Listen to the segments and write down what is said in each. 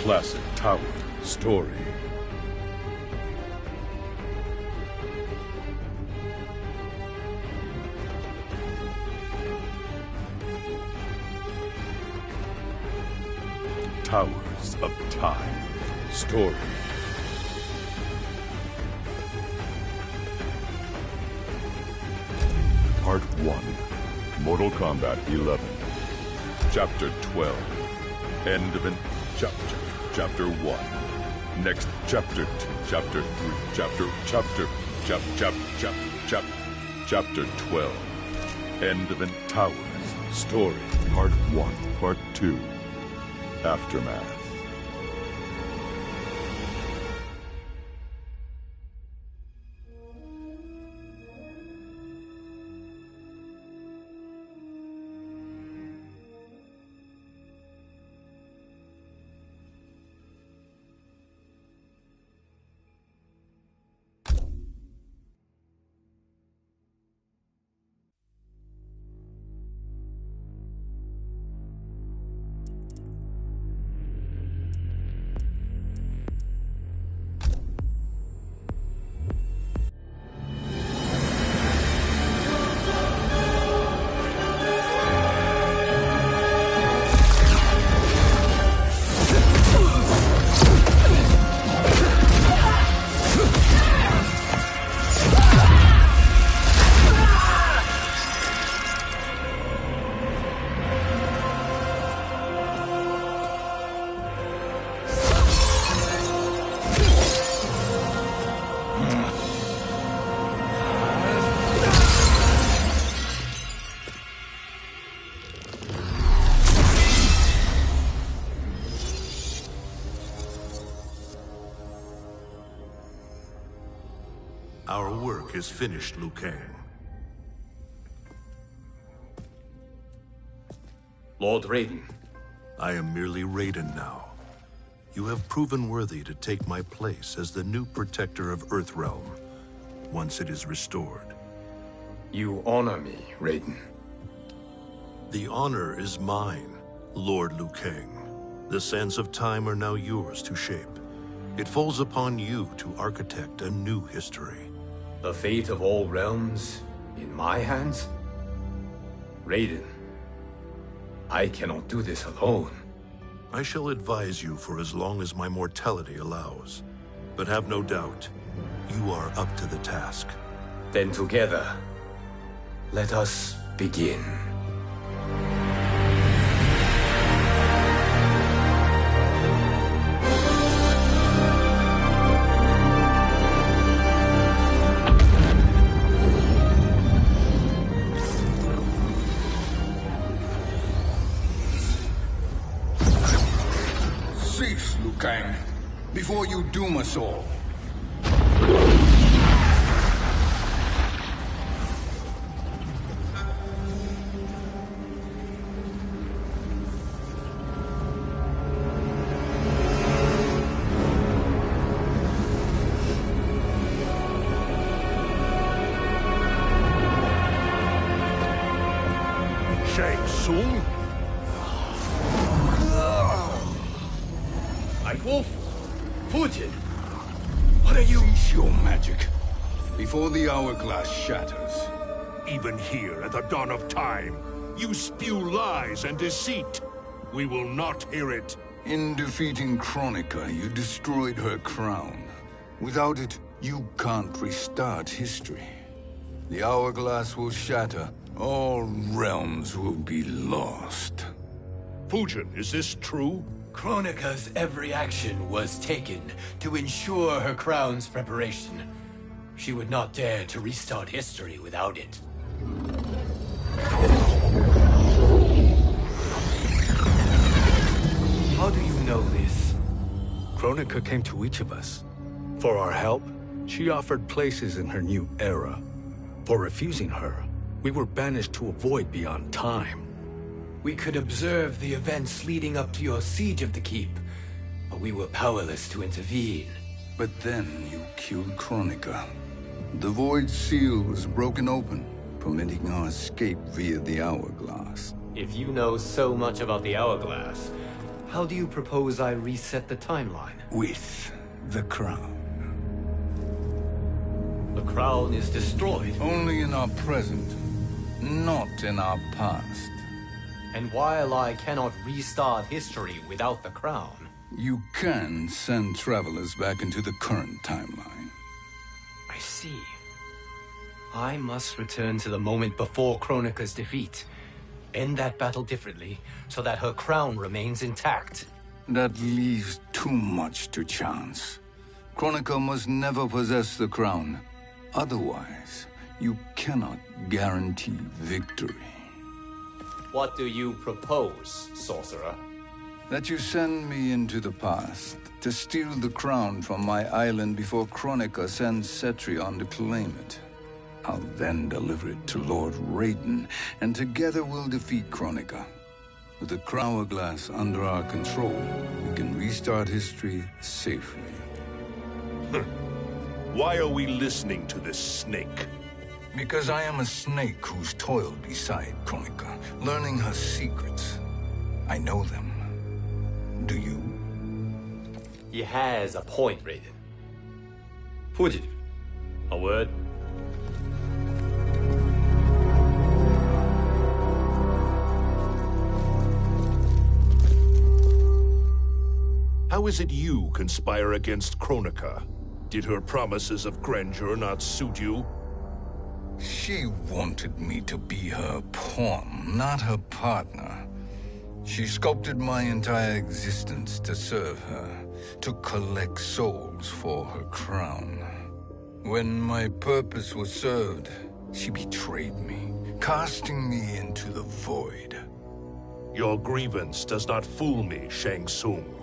classic tower story. Towers of Time story. Part 1. Mortal Kombat 11. Chapter 12. End of an chapter 1. Next chapter 2, chapter 3, chapter 12. End of an Towers story. Part 1. Part 2. Aftermath. Our work is finished, Liu Kang. Lord Raiden. I am merely Raiden now. You have proven worthy to take my place as the new protector of Earthrealm, once it is restored. You honor me, Raiden. The honor is mine, Lord Liu Kang. The sands of time are now yours to shape. It falls upon you to architect a new history. The fate of all realms in my hands? Raiden, I cannot do this alone. I shall advise you for as long as my mortality allows. But have no doubt, you are up to the task. Then together, let us begin. Cease, Liu Kang, before you doom us all. Shang Tsung? Wolf, Fujin, what are you? Cease your magic before the hourglass shatters. Even here at the dawn of time, you spew lies and deceit. We will not hear it. In defeating Kronika, you destroyed her crown. Without it, you can't restart history. The hourglass will shatter. All realms will be lost. Fujin, is this true? Kronika's every action was taken to ensure her crown's preparation. She would not dare to restart history without it. How do you know this? Kronika came to each of us. For our help, she offered places in her new era. For refusing her, we were banished to a void beyond time. We could observe the events leading up to your siege of the keep, but we were powerless to intervene. But then you killed Kronika. The Void Seal was broken open, permitting our escape via the hourglass. If you know so much about the hourglass, How do you propose I reset the timeline? With the crown. The crown is destroyed. Only in our present, not in our past. And while I cannot restart history without the crown... You can send travelers back into the current timeline. I see. I must return to the moment before Kronika's defeat. End that battle differently, so that her crown remains intact. That leaves too much to chance. Kronika must never possess the crown. Otherwise, you cannot guarantee victory. What do you propose, sorcerer? That you send me into the past to steal the crown from my island before Kronika sends Cetrion to claim it. I'll then deliver it to Lord Raiden, and together we'll defeat Kronika. With the hourglass under our control, we can restart history safely. Why are we listening to this snake? Because I am a snake who's toiled beside Kronika, learning her secrets. I know them. Do you? He has a point, Raiden. Fujin, a word? How is it you conspire against Kronika? Did her promises of grandeur not suit you? She wanted me to be her pawn, not her partner. She sculpted my entire existence to serve her, to collect souls for her crown. When my purpose was served, she betrayed me, casting me into the void. Your grievance does not fool me, Shang Tsung.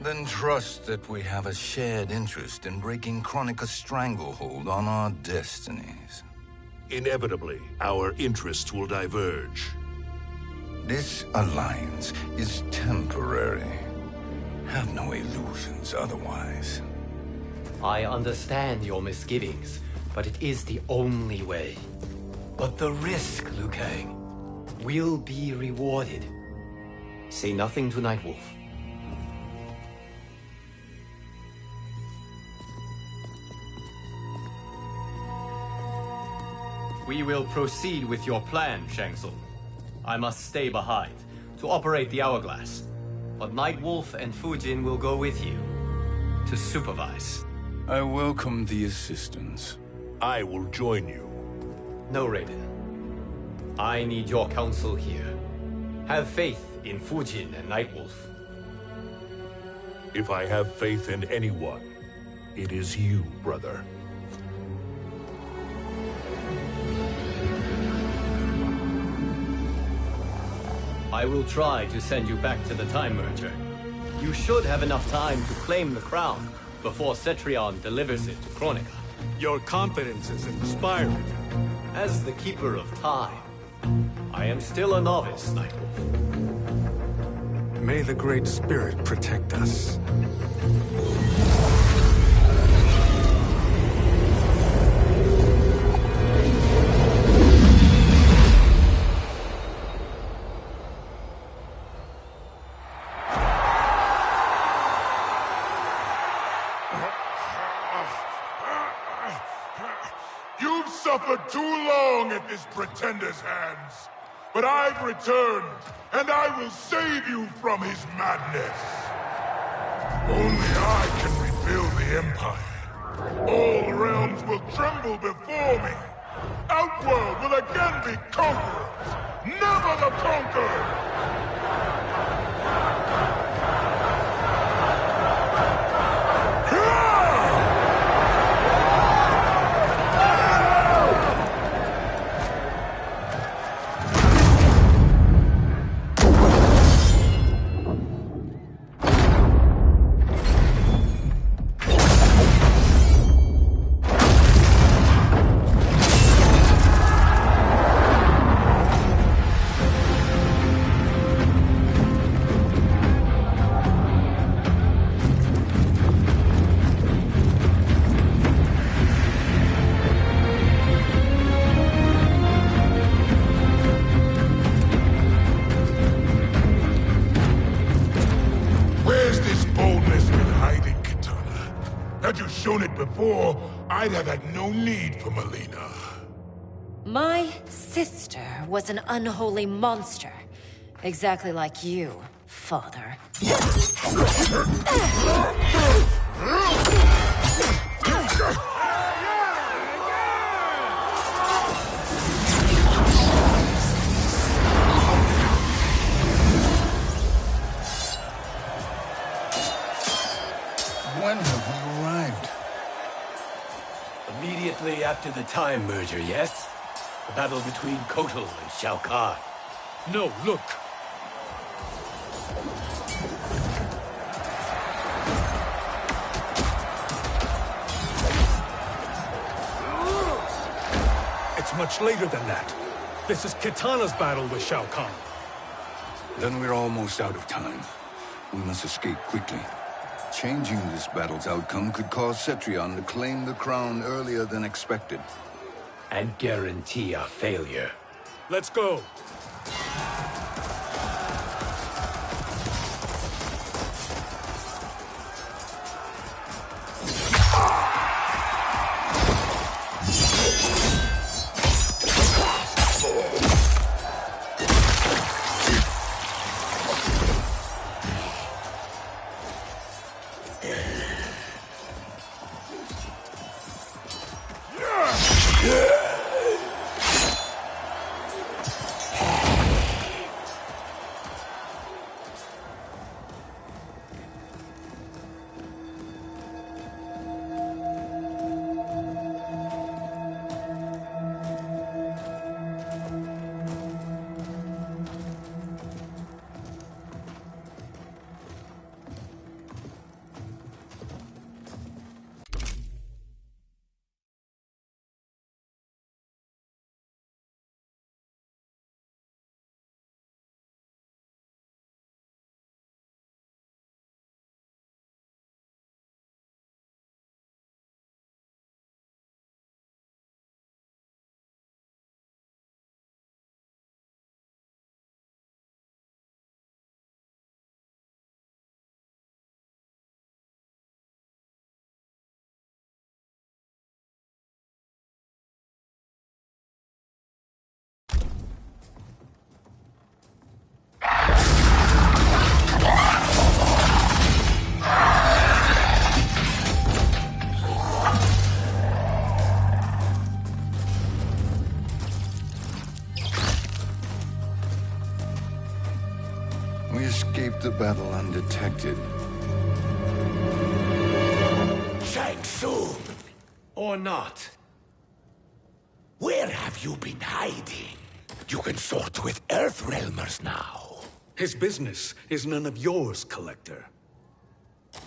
Then trust that we have a shared interest in breaking Kronika's stranglehold on our destinies. Inevitably, our interests will diverge. This alliance is temporary. Have no illusions otherwise. I understand your misgivings, but it is the only way. But the risk, Liu Kang, will be rewarded. Say nothing to Nightwolf. We will proceed with your plan, Shang Tsung. I must stay behind to operate the hourglass. But Nightwolf and Fujin will go with you to supervise. I welcome the assistance. I will join you. No, Raiden. I need your counsel here. Have faith in Fujin and Nightwolf. If I have faith in anyone, it is you, brother. I will try to send you back to the Time Merger. You should have enough time to claim the crown before Cetrion delivers it to Kronika. Your confidence is inspiring. As the Keeper of Time, I am still a novice, Nightwolf. May the Great Spirit protect us. You've suffered too long at this pretender's hands. But I've returned, and I will save you from his madness. Only I can rebuild the Empire. All realms will tremble before me. Outworld will again be conquerors, never the conquered! shown it before, I'd have had no need for Melina. My sister was an unholy monster. Exactly like you, father. When have we arrived? Immediately after the Time Merger, yes? The battle between Kotal and Shao Kahn. No, look. It's much later than that. This is Kitana's battle with Shao Kahn. Then we're almost out of time. We must escape quickly. Changing this battle's outcome could cause Cetrion to claim the crown earlier than expected. And guarantee our failure. Let's go. We escaped the battle undetected. Shang Tsung! Or not. Where have you been hiding? You consort with Earthrealmers now. His business is none of yours, Collector.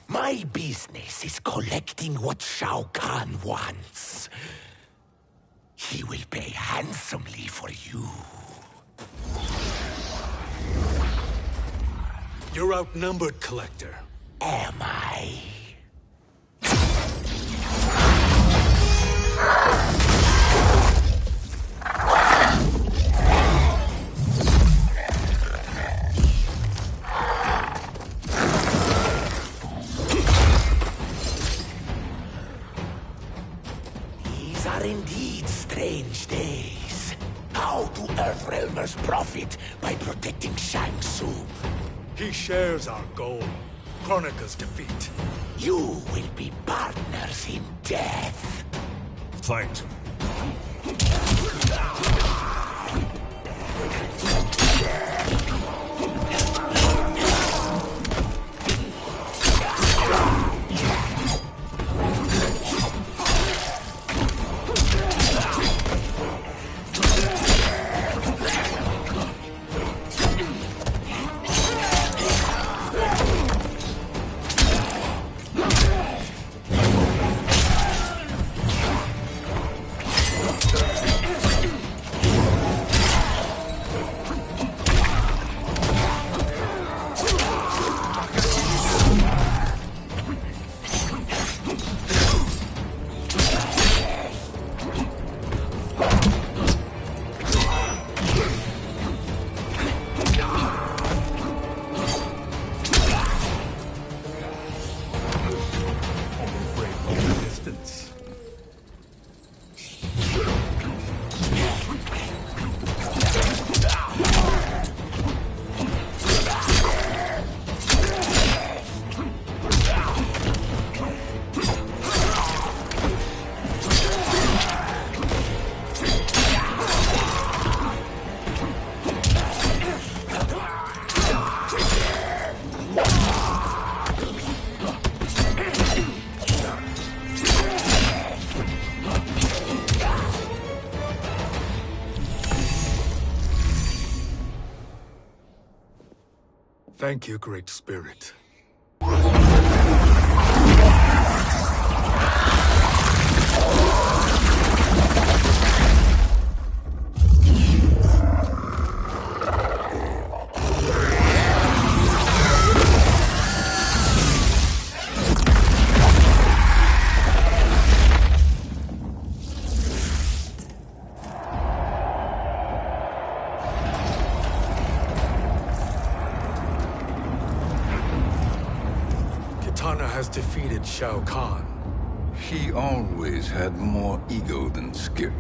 My business is collecting what Shao Kahn wants. He will pay handsomely for you. You're outnumbered, Collector. Am I? These are indeed strange days. How do Earthrealmers profit by protecting Shang Tsung? He shares our goal. Kronika's defeat. You will be partners in death. Fight. Thank you, Great Spirit. Kitana has defeated Shao Kahn. He always had more ego than skill.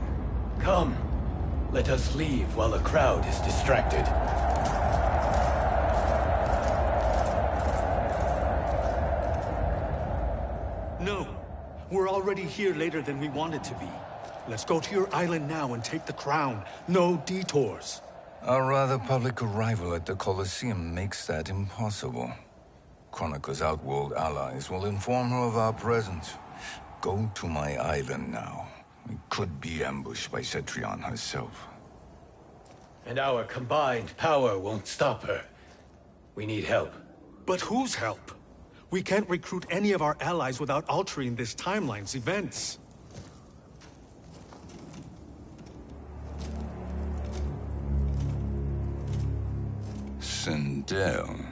Come, let us leave while the crowd is distracted. No, we're already here later than we wanted to be. Let's go to your island now and take the crown. No detours. Our rather public arrival at the Colosseum makes that impossible. Kronika's outworld allies will inform her of our presence. Go to my island now. We could be ambushed by Cetrion herself. And our combined power won't stop her. We need help. But whose help? We can't recruit any of our allies without altering this timeline's events. Sindel,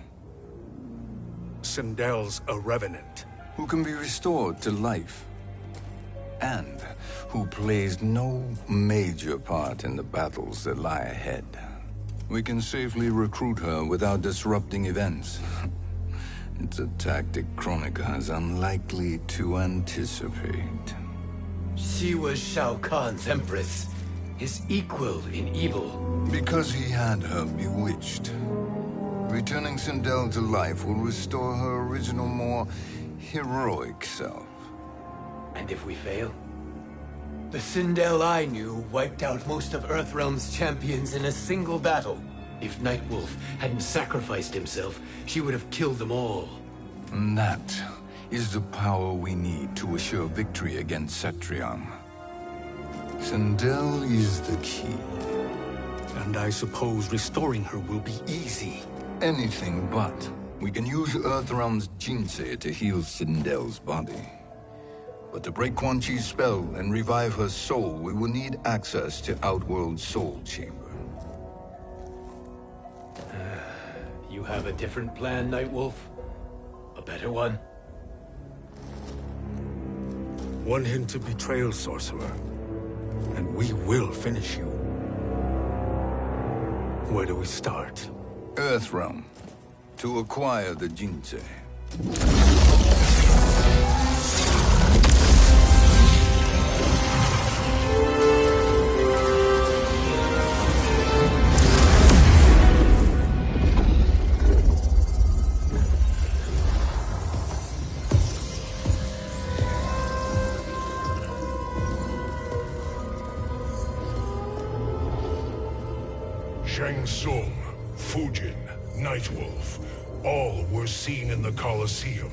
Sindel's a revenant. who can be restored to life, and who plays no major part in the battles that lie ahead. We can safely recruit her without disrupting events. It's a tactic Kronika is unlikely to anticipate. She was Shao Kahn's empress, his equal in evil. Because he had her bewitched. Returning Sindel to life will restore her original, more heroic self. And if we fail? The Sindel I knew wiped out most of Earthrealm's champions in a single battle. If Nightwolf hadn't sacrificed himself, she would have killed them all. And that is the power we need to assure victory against Cetrion. Sindel is the key. And I suppose restoring her will be easy. Anything but. We can use Earthrealm's Jinsei to heal Sindel's body. But to break Quan Chi's spell and revive her soul, we will need access to Outworld's Soul Chamber. You have a different plan, Nightwolf? A better one? One hint to betrayal, sorcerer. And we will finish you. Where do we start? Earthrealm. To acquire the Jinsei. Shang Tsung, Fujin, Nightwolf, all were seen in the Colosseum.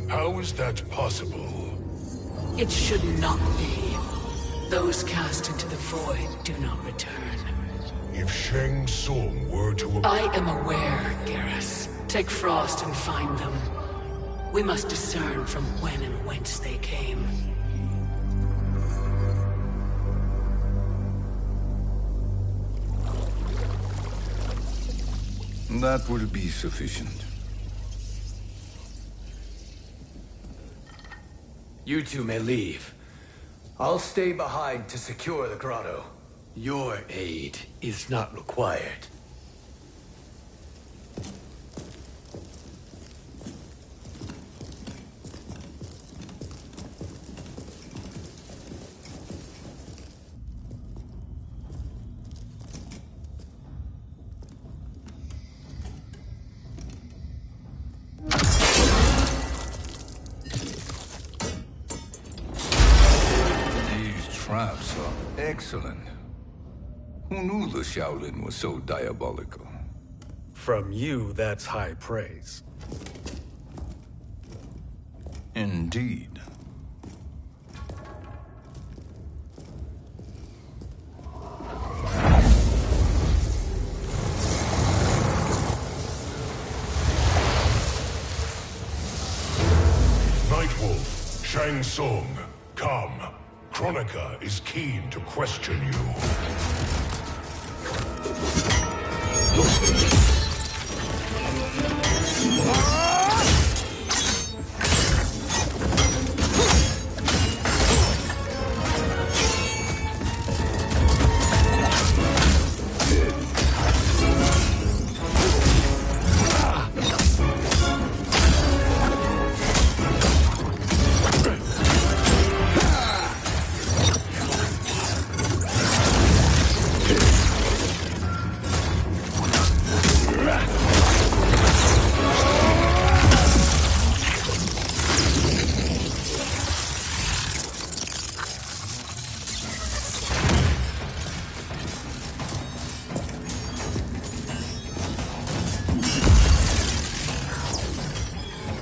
How is that possible? It should not be. Those cast into the void do not return. If Shang Tsung were to... I am aware, Garrus. Take Frost and find them. We must discern from when and whence they came. That will be sufficient. You two may leave. I'll stay behind to secure the grotto. Your aid is not required. Traps are excellent. Who knew the Shaolin was so diabolical? From you, that's high praise. Indeed. Shang Tsung, come. Kronika is keen to question you.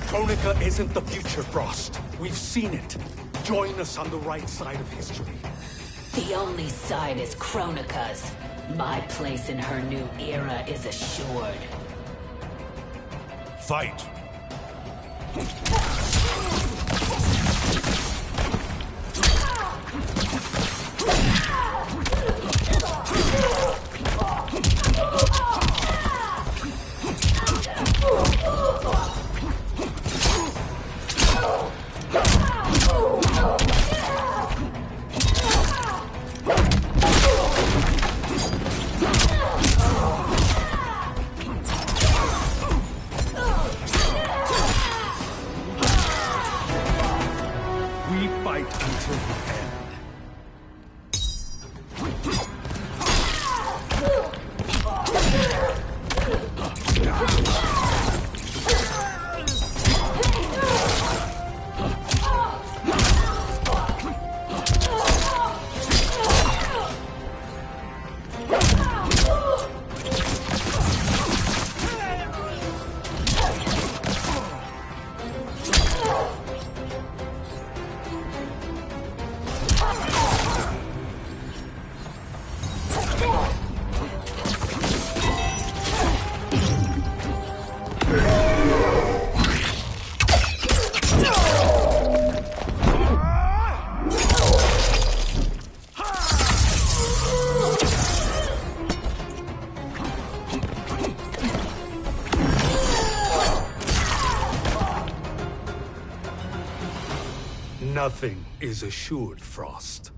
Kronika isn't the future, Frost. We've seen it. Join us on the right side of history. The only side is Kronika's. My place in her new era is assured. Fight! We fight until the end. Nothing is assured, Frost.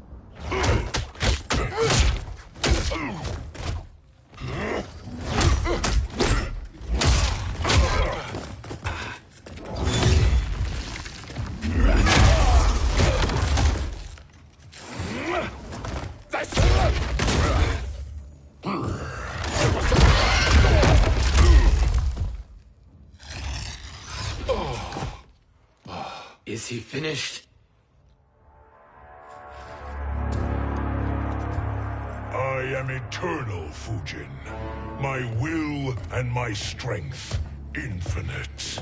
Is he finished? I am eternal, Fujin. My will and my strength, infinite.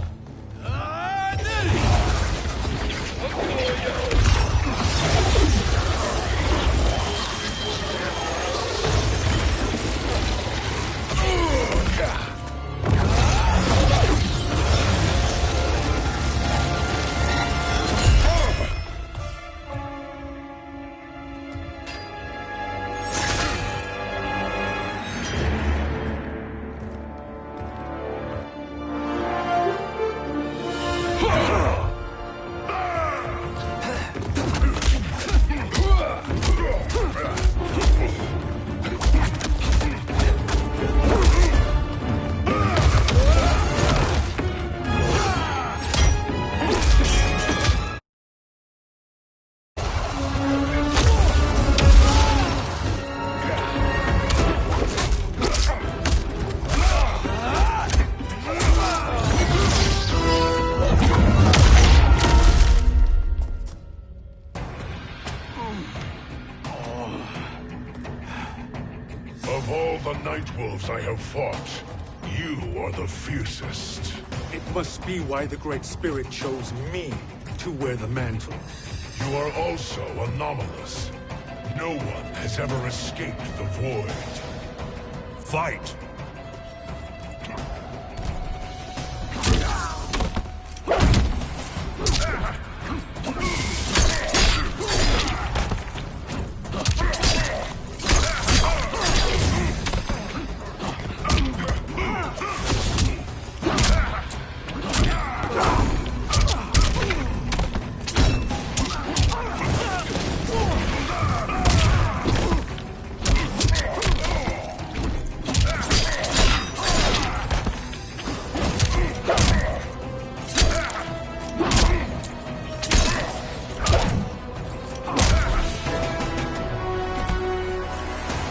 Of all the Nightwolves I have fought, you are the fiercest. It must be why the Great Spirit chose me to wear the mantle. You are also anomalous. No one has ever escaped the void. Fight!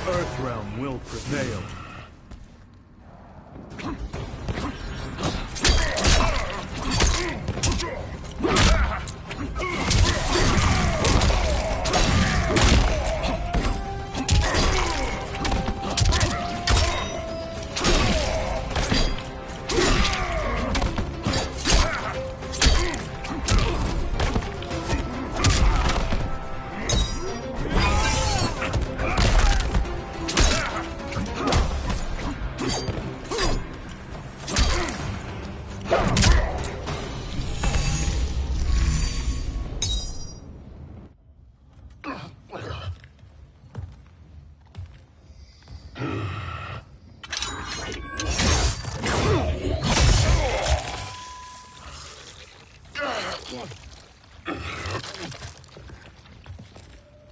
Earthrealm will prevail.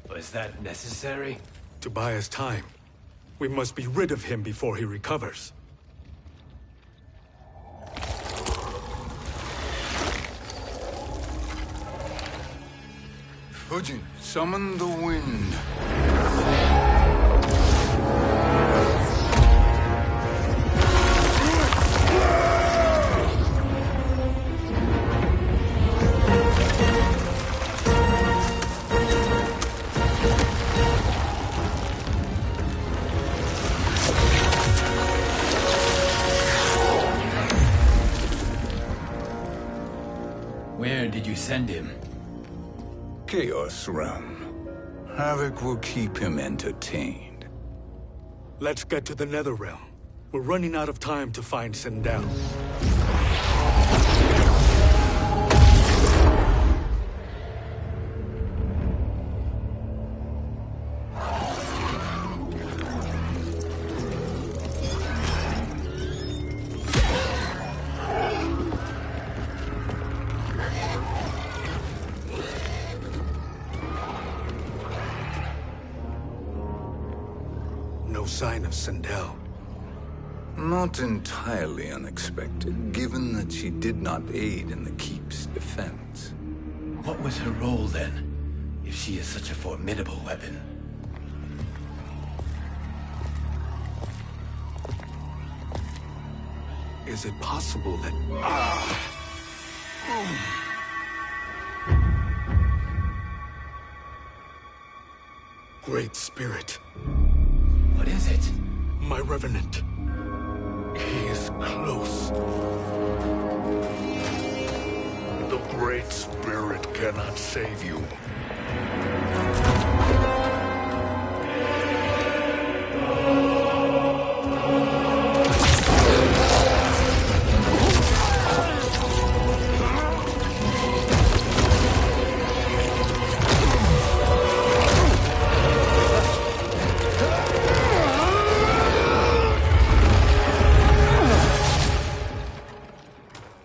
Was that necessary? To buy us time. We must be rid of him before he recovers. Fujin, summon the wind. Where did you send him? Chaos Realm. Havoc will keep him entertained. Let's get to the Netherrealm. We're running out of time to find Sindel. No sign of Sindel. Not entirely unexpected, given that she did not aid in the Keep's defense. What was her role then, if she is such a formidable weapon? Is it possible that... Great Spirit. What is it? My Revenant. He is close. The Great Spirit cannot save you.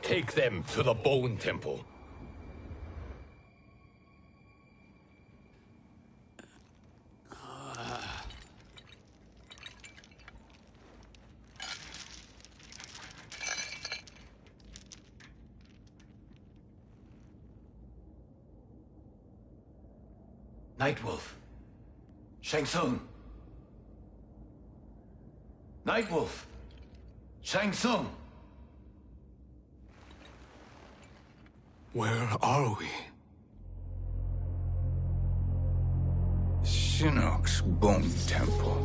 Take them to the Bone Temple. Nightwolf. Shang Tsung. Nightwolf. Shang Tsung. Where are we? Shinnok's Bone Temple.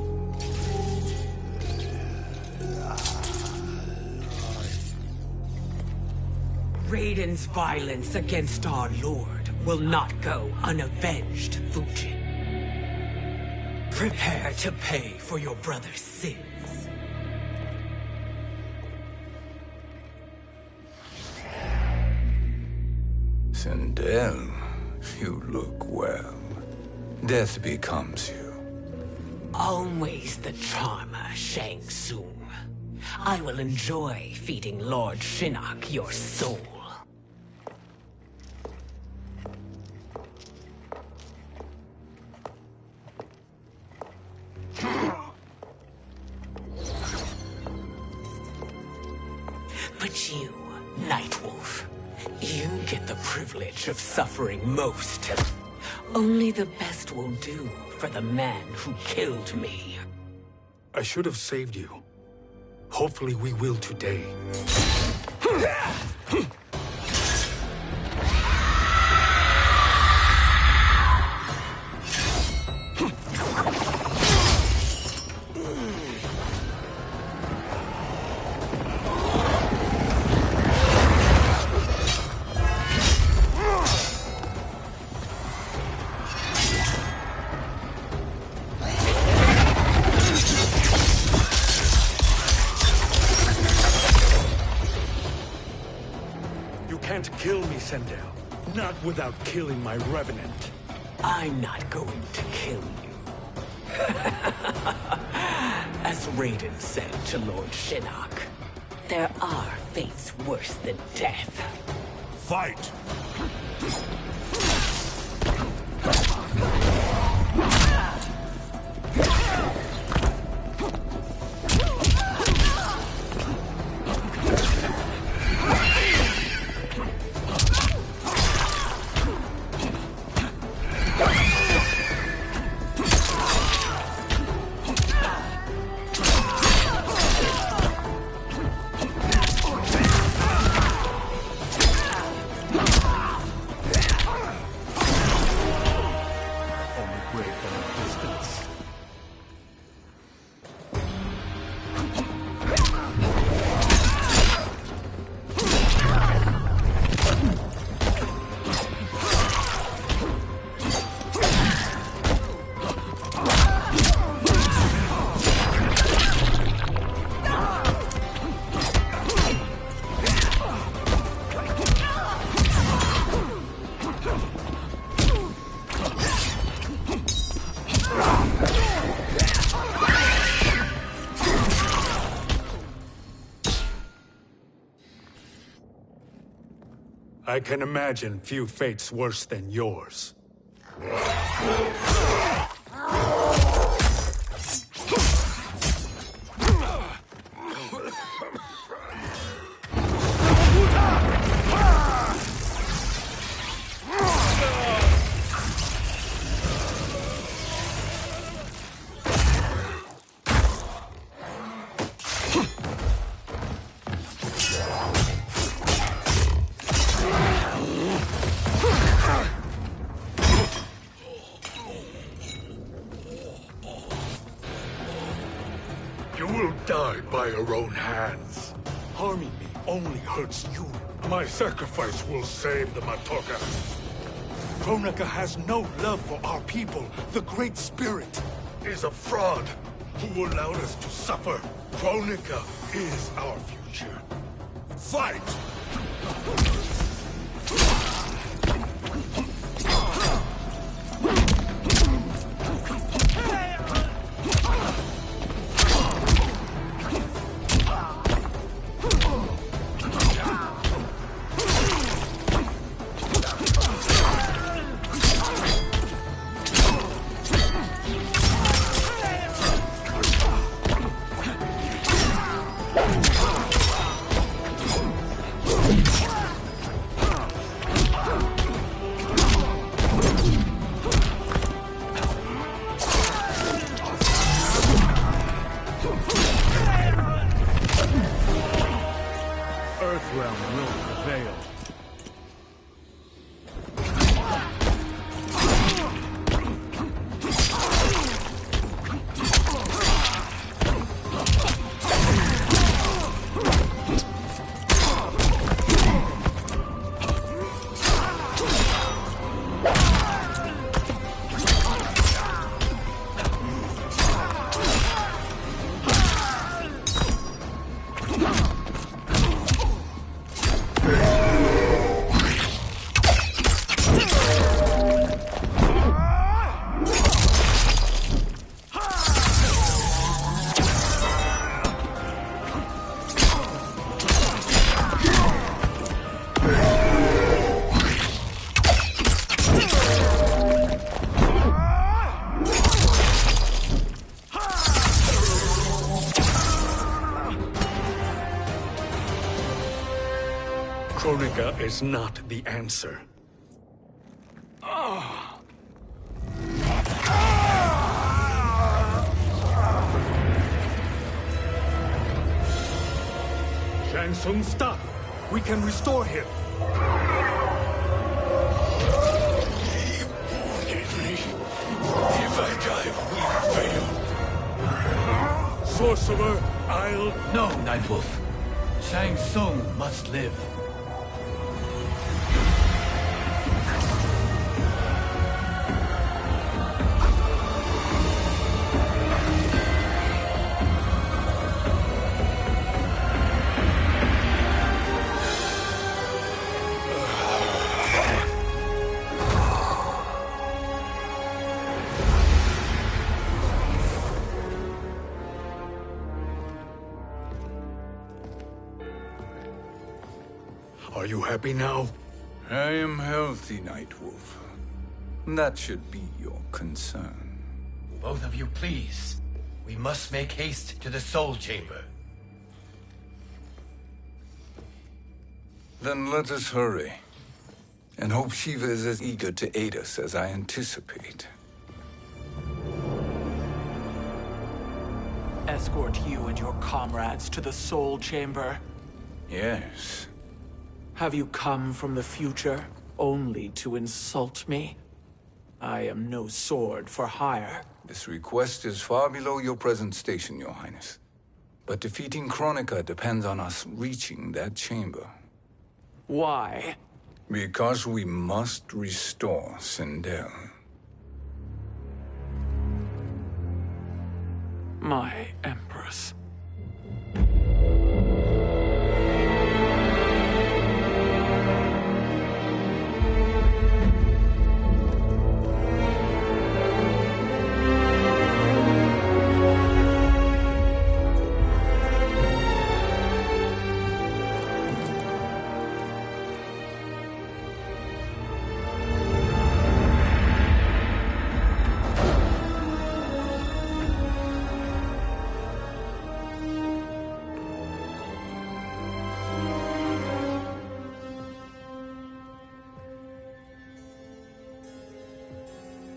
Raiden's violence against our Lord will not go unavenged, Fujin. Prepare to pay for your brother's sins. Sindel, you look well. Death becomes you. Always the charmer, Shang Tsung. I will enjoy feeding Lord Shinnok your soul. But you, Nightwolf, you get the privilege of suffering most. Only the best will do for the man who killed me. I should have saved you. Hopefully we will today. Kill me, Sendel. Not without killing my revenant. I'm not going to kill you. As Raiden said to Lord Shinnok, there are fates worse than death. Fight! I can imagine few fates worse than yours. You will die by your own hands. Harming me only hurts you. My sacrifice will save the Matoka. Kronika has no love for our people. The Great Spirit Is a fraud who allowed us to suffer. Kronika is our future. Fight! Earthrealm will prevail. Kronika is not the answer. Shang Tsung, stop! We can restore him! He wanted me. If I die, we fail. Sorcerer, I'll... No, Nightwolf. Shang Tsung must live. Are you happy now? I am healthy, Nightwolf. That should be your concern. Both of you, please. We must make haste to the Soul Chamber. Then let us hurry. And hope Shiva is as eager to aid us as I anticipate. Escort you and your comrades to the Soul Chamber. Yes. Have you come from the future only to insult me? I am no sword for hire. This request is far below your present station, Your Highness. But defeating Kronika depends on us reaching that chamber. Why? Because we must restore Sindel. My Empress.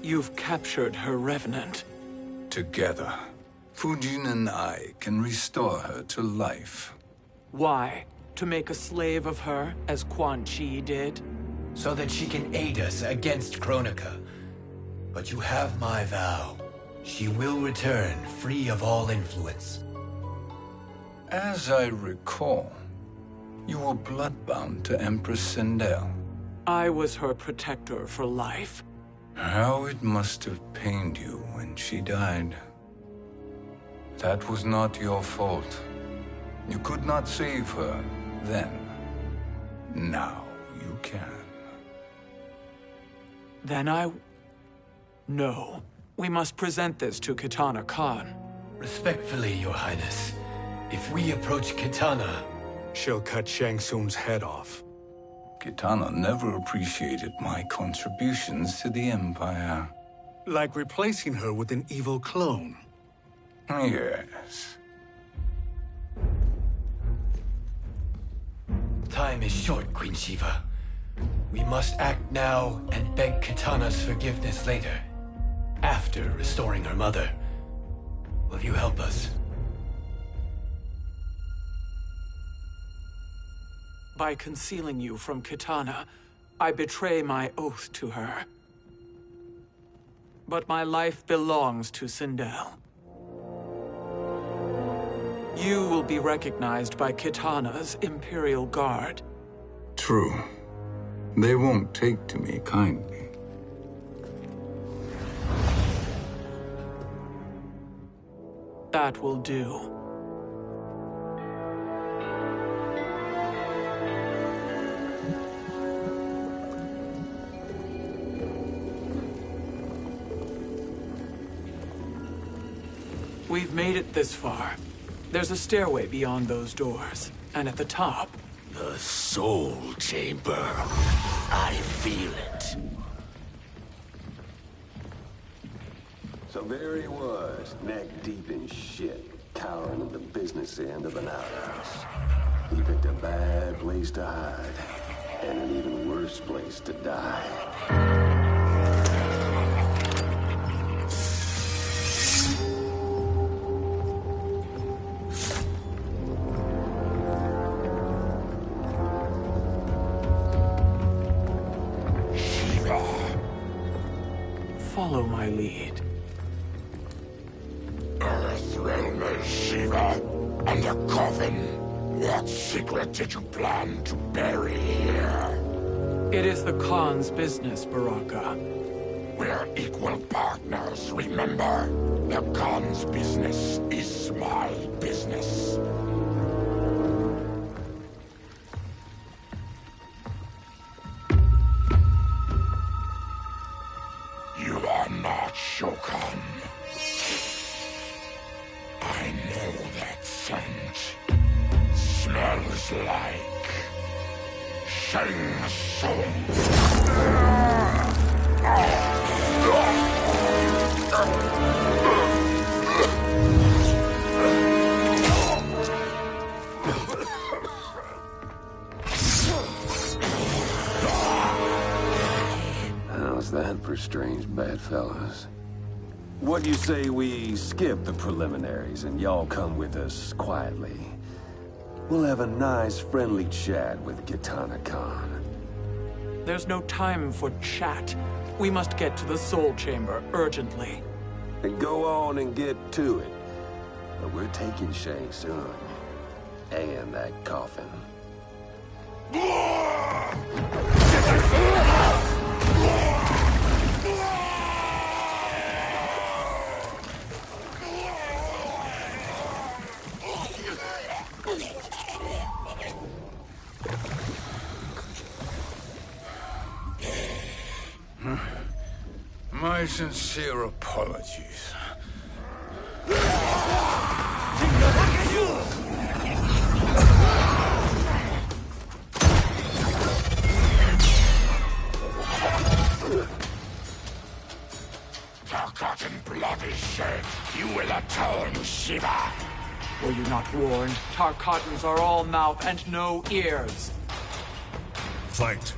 You've captured her revenant. Together, Fujin and I can restore her to life. Why? To make a slave of her, as Quan Chi did? So that she can aid us against Kronika. But you have my vow. She will return free of all influence. As I recall, you were bloodbound to Empress Sindel. I was her protector for life. How it must have pained you when she died. That was not your fault. You could not save her then. Now you can. Then No. We must present this to Kitana Khan. Respectfully, Your Highness, if we approach Kitana... She'll cut Shang Tsung's head off. Kitana never appreciated my contributions to the Empire. Like replacing her with an evil clone. Yes. Time is short, Queen Shiva. We must act now and beg Kitana's forgiveness later. After restoring her mother. Will you help us? By concealing you from Kitana, I betray my oath to her. But my life belongs to Sindel. You will be recognized by Kitana's Imperial Guard. True. They won't take to me kindly. That will do. We've made it this far. There's a stairway beyond those doors, and at the top... The Soul Chamber. I feel it. So there he was, neck deep in shit, cowering at the business end of an outhouse. He picked a bad place to hide, and an even worse place to die. lead. Earthrealmer Shiva, and a coffin. What secret did you plan to bury here? It is the Khan's business, Baraka. We're equal partners, remember? The Khan's business is my business. You are not Shokan. I know that scent. Smells like Shang Tsung. How's that for strange bedfellows? What do you say we skip the preliminaries and y'all come with us quietly? We'll have a nice, friendly chat with Kitana Khan. There's no time for chat. We must get to the Soul Chamber urgently. And go on and get to it. But we're taking Shang Tsung. And that coffin. My sincere apologies. Forgotten blood is shed. You will atone, Shiva. Were you not warned? Tarkatans are all mouth and no ears. Fight.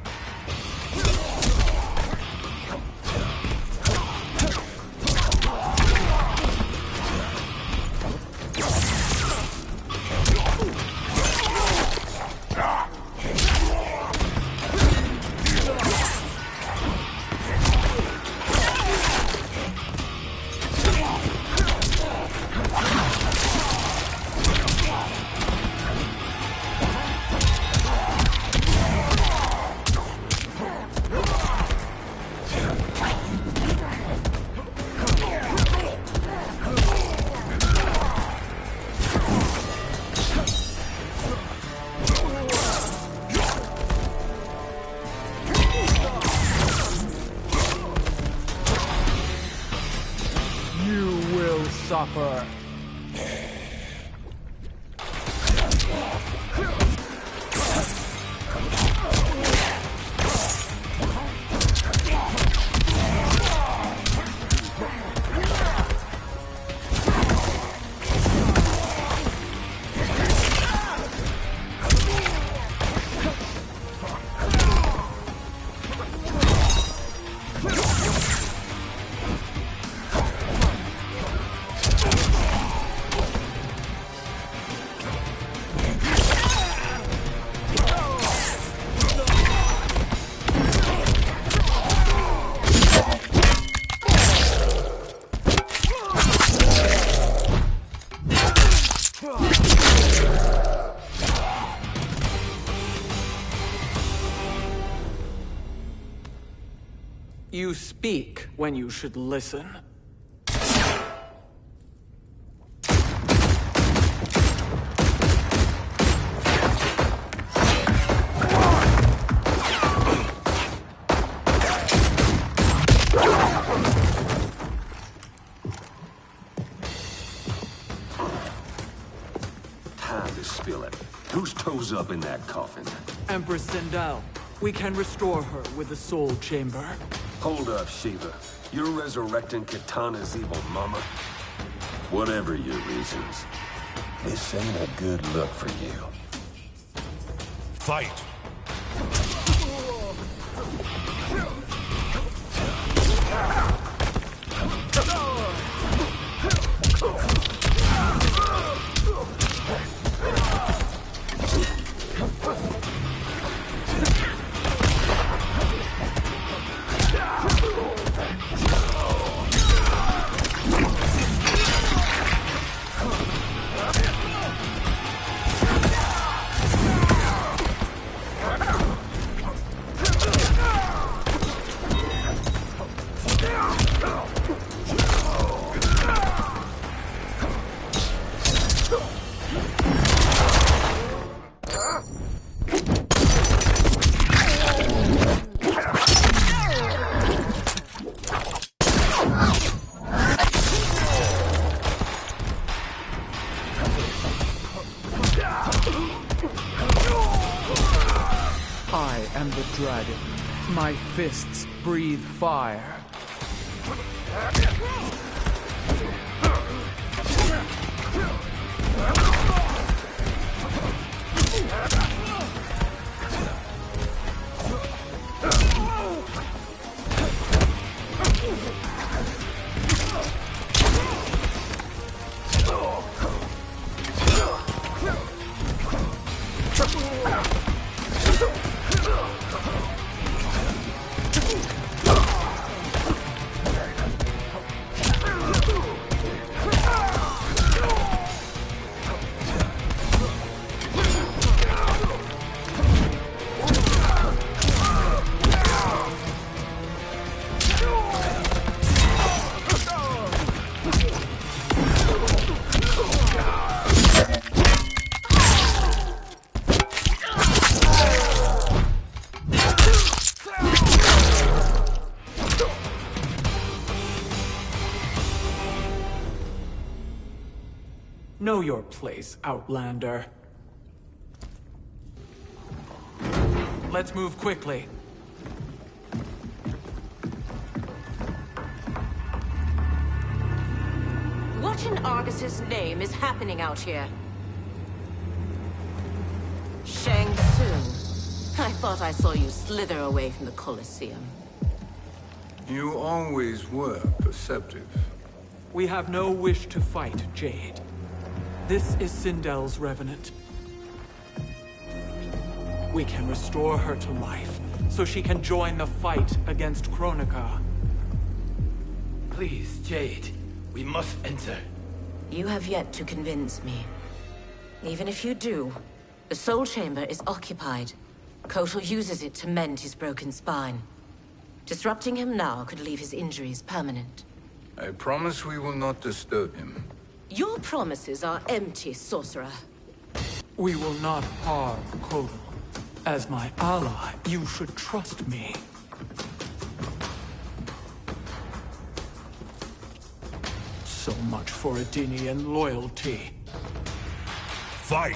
Suffer. You speak when you should listen. Time to spill it. Whose toes up in that coffin? Empress Sindel. We can restore her with the Soul Chamber. Hold up, Shiva. You're resurrecting Kitana's evil mama? Whatever your reasons, this ain't a good look for you. Fight! I am the dragon. My fists breathe fire. Know your place, Outlander. Let's move quickly. What in Argus's name is happening out here? Shang Tsung. I thought I saw you slither away from the Colosseum. You always were perceptive. We have no wish to fight, Jade. This is Sindel's Revenant. We can restore her to life, so she can join the fight against Kronika. Please, Jade. We must enter. You have yet to convince me. Even if you do, the Soul Chamber is occupied. Kotal uses it to mend his broken spine. Disrupting him now could leave his injuries permanent. I promise we will not disturb him. Your promises are empty, sorcerer. We will not harm Kotal. As my ally, you should trust me. So much for Adenian loyalty. Fight!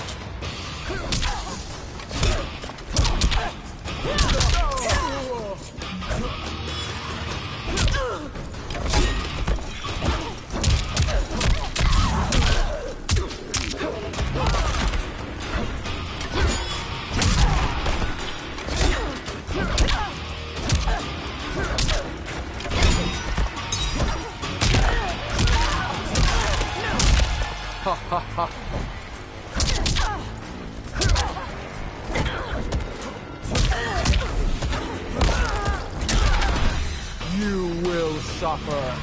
You will suffer.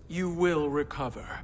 You will recover.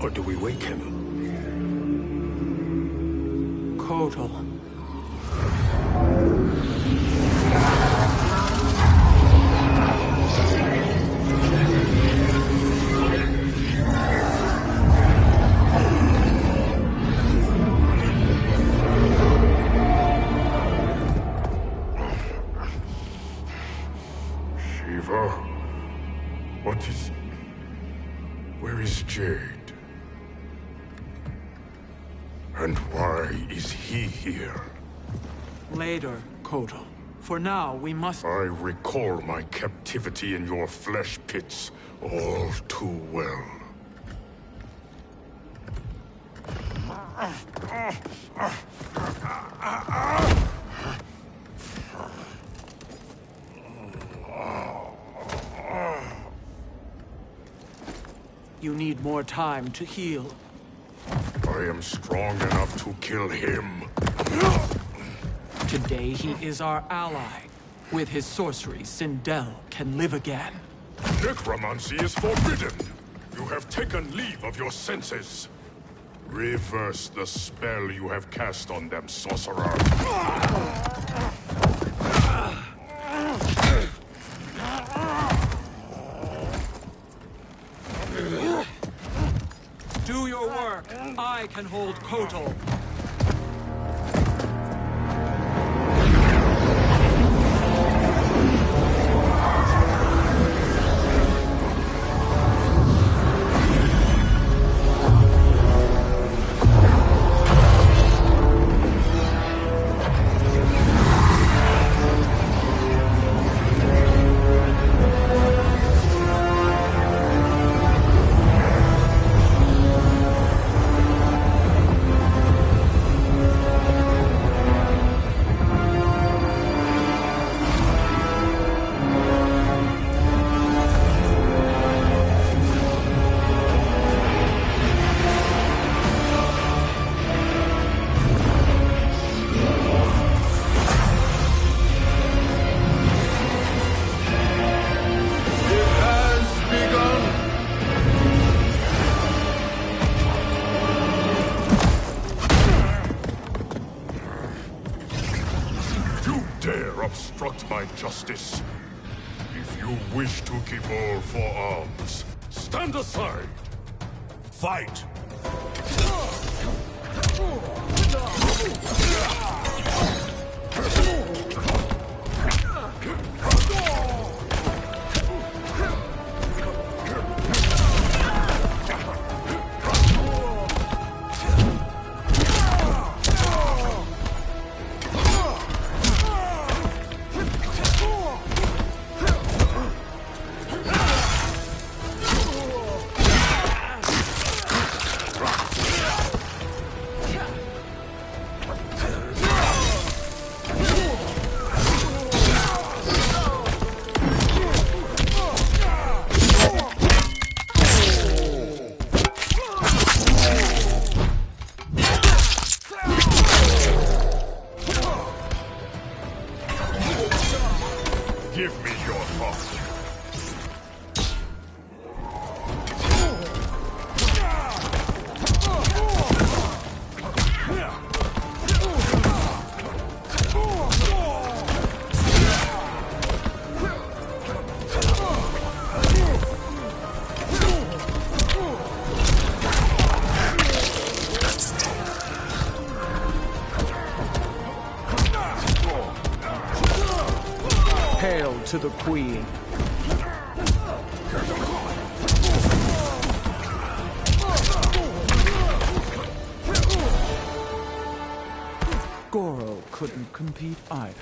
Or do we wake him? Kotal. Shiva? What is... Where is Jade? And why is he here? Later, Kotal. For now, we must... I recall my captivity in your flesh pits all too well. You need more time to heal. I am strong enough to kill him. Today he is our ally. With his sorcery, Sindel can live again. Necromancy is forbidden. You have taken leave of your senses. Reverse the spell you have cast on them, sorcerer. Do your work. I can hold Kotal. Obstruct my justice. If you wish to keep all four arms, stand aside. Fight! Give me your heart. Hail to the Queen. Goro couldn't compete either.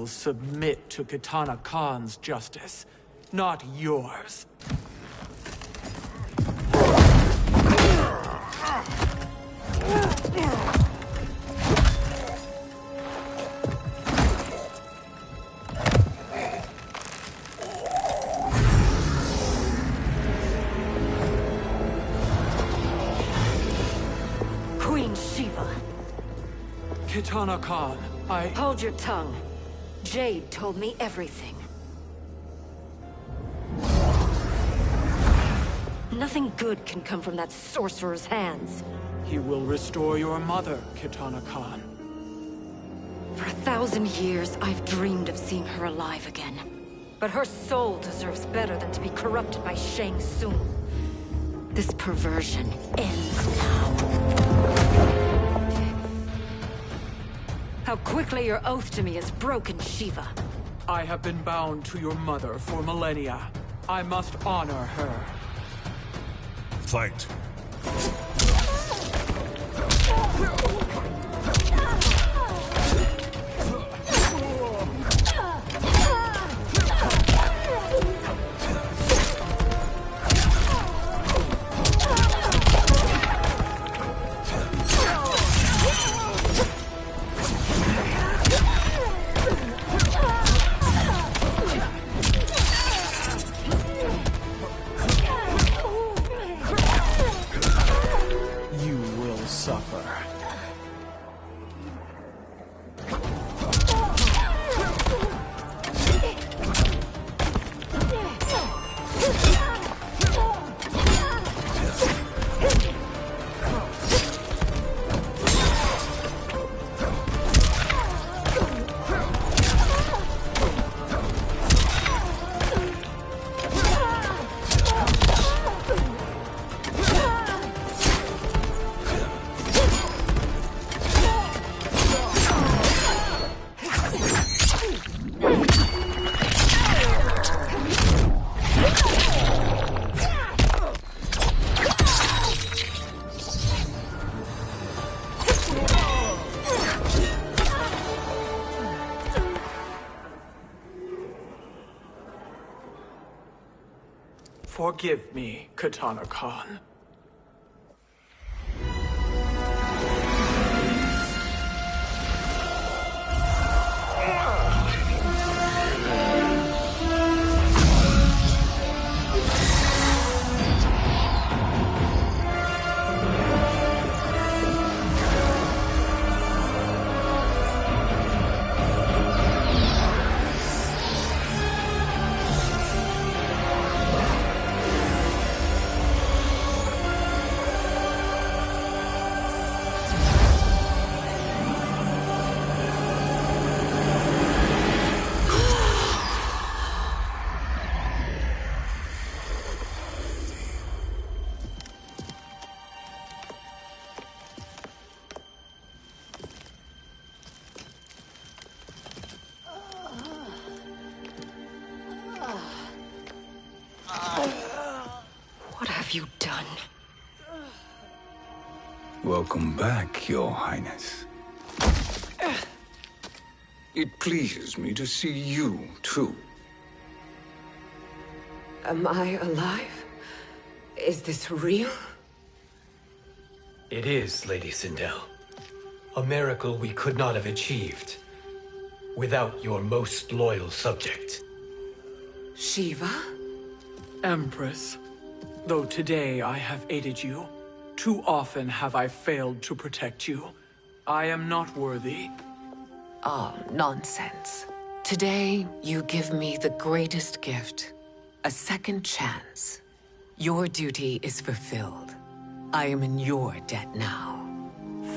will submit to Kitana Khan's justice, not yours. Queen Shiva. Kitana Khan, Hold your tongue. Jade told me everything. Nothing good can come from that sorcerer's hands. he will restore your mother, Kitana Khan. For 1,000 years, I've dreamed of seeing her alive again. But her soul deserves better than to be corrupted by Shang Tsung. This perversion ends now. How quickly your oath to me is broken, Shiva. I have been bound to your mother for millennia. I must honor her. Fight. You will suffer. Forgive me, Kitana Khan. What have you done? Welcome back, Your Highness. It pleases me to see you, too. Am I alive? Is this real? It is, Lady Sindel. A miracle we could not have achieved without your most loyal subject. Shiva? Empress, though today I have aided you, too often have I failed to protect you. I am not worthy. Oh, nonsense. Today, you give me the greatest gift. A second chance. Your duty is fulfilled. I am in your debt now.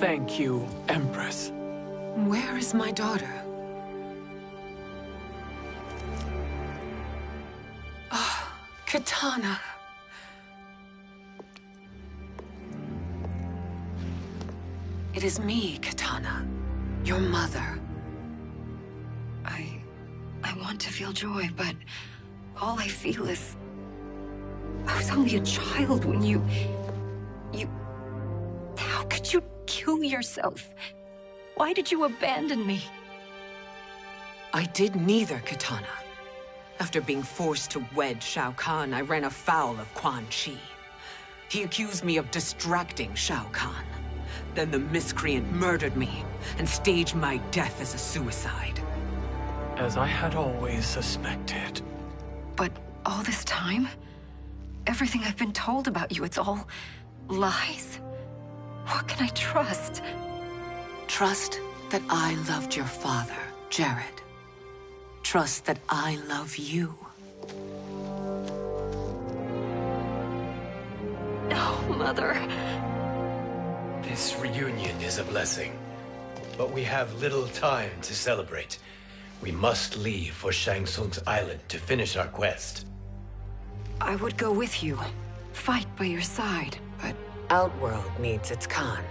Thank you, Empress. Where is my daughter? Ah, Kitana. It is me, Kitana. Your mother. I want to feel joy, but all I feel is... I was only a child when you... How could you kill yourself? Why did you abandon me? I did neither, Kitana. After being forced to wed Shao Kahn, I ran afoul of Quan Chi. He accused me of distracting Shao Kahn. Then the miscreant murdered me and staged my death as a suicide. As I had always suspected. But all this time? Everything I've been told about you, it's all lies? What can I trust? Trust that I loved your father, Jared. Trust that I love you. No, Mother. This reunion is a blessing, but we have little time to celebrate. We must leave for Shang Tsung's island to finish our quest. I would go with you, fight by your side, but... Outworld needs its Khan.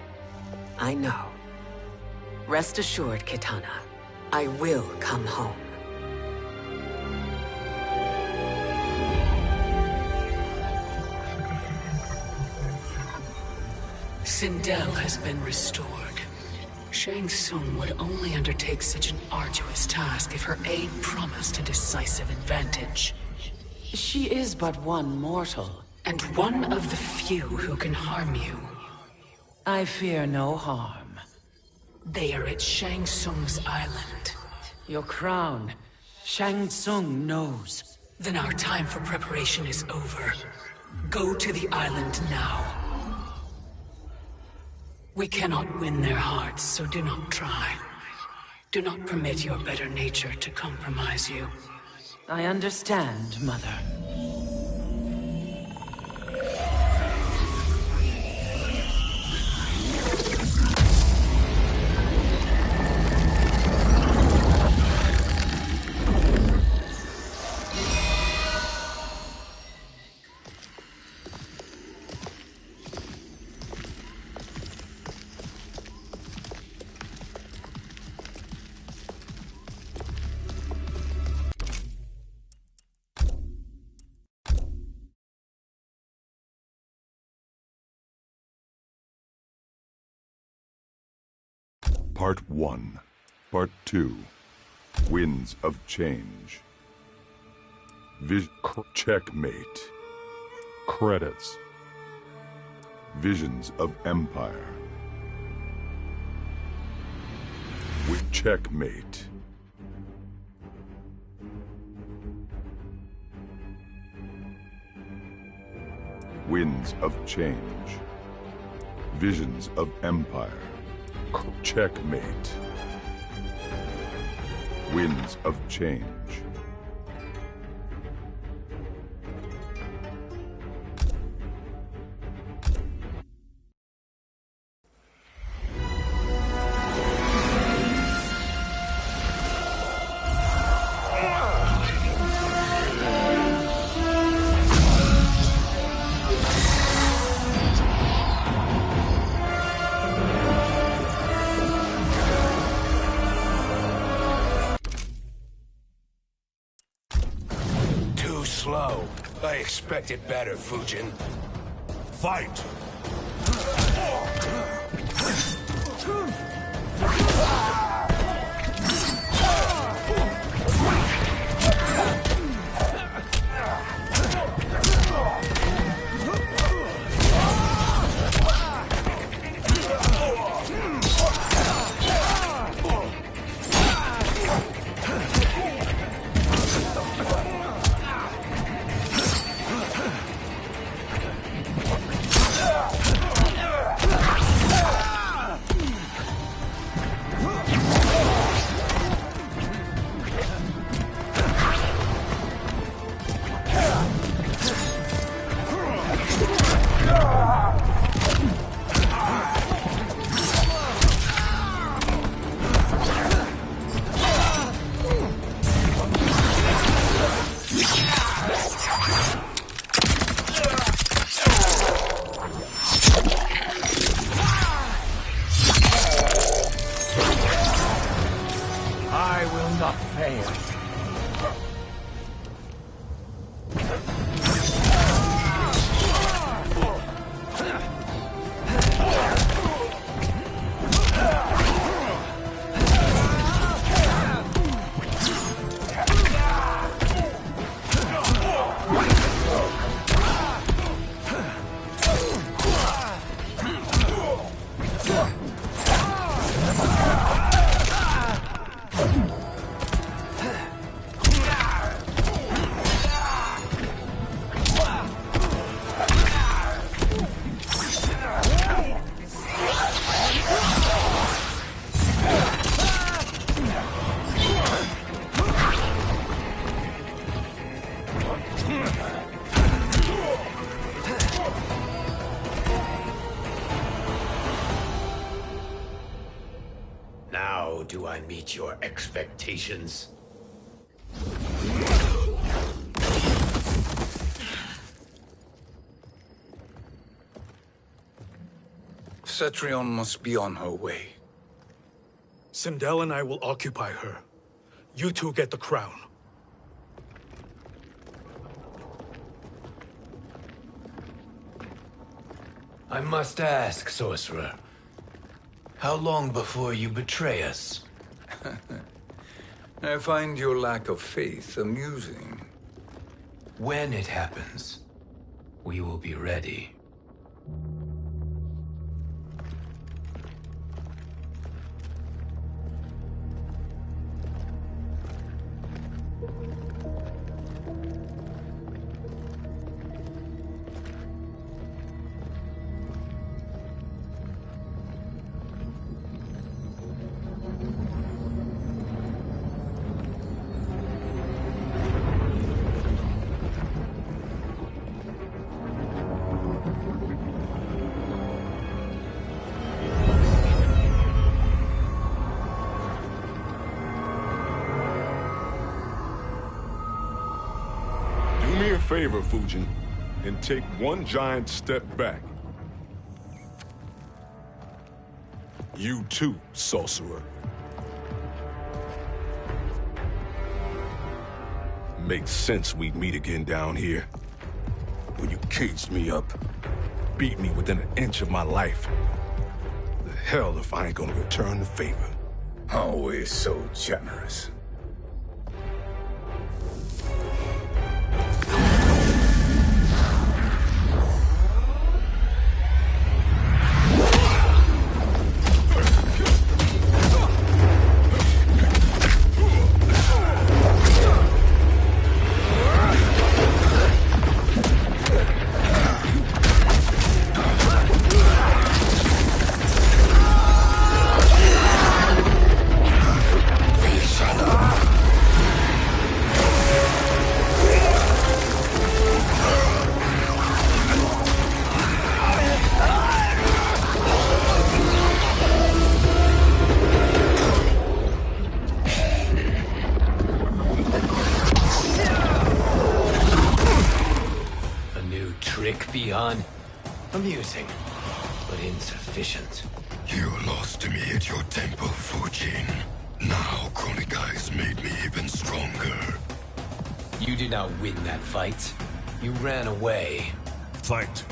I know. Rest assured, Kitana. I will come home. Sindel has been restored. Shang Tsung would only undertake such an arduous task if her aid promised a decisive advantage. She is but one mortal, and one of the few who can harm you. I fear no harm. They are at Shang Tsung's island. Your crown, Shang Tsung knows. Then our time for preparation is over. Go to the island now. We cannot win their hearts, so do not try. Do not permit your better nature to compromise you. I understand, Mother. Part 1. Part 2. Winds of Change. Checkmate. Credits. Visions of Empire. Checkmate. Winds of Change. Visions of Empire. Checkmate. Winds of Change. Slow. I expected better, Fujin. Fight! can meet your expectations. Cetrion must be on her way. Sindel and I will occupy her. You two get the crown. I must ask, sorcerer. How long before you betray us? I find your lack of faith amusing. When it happens, we will be ready. Do me a favor, Fujin, and take one giant step back. You too, sorcerer. Makes sense we'd meet again down here. When you caged me up, beat me within an inch of my life. The hell if I ain't gonna return the favor. Always so generous. Amusing, but insufficient. You lost to me at your temple, Fujin. Now Kronika has made me even stronger. You did not win that fight. You ran away. Fight.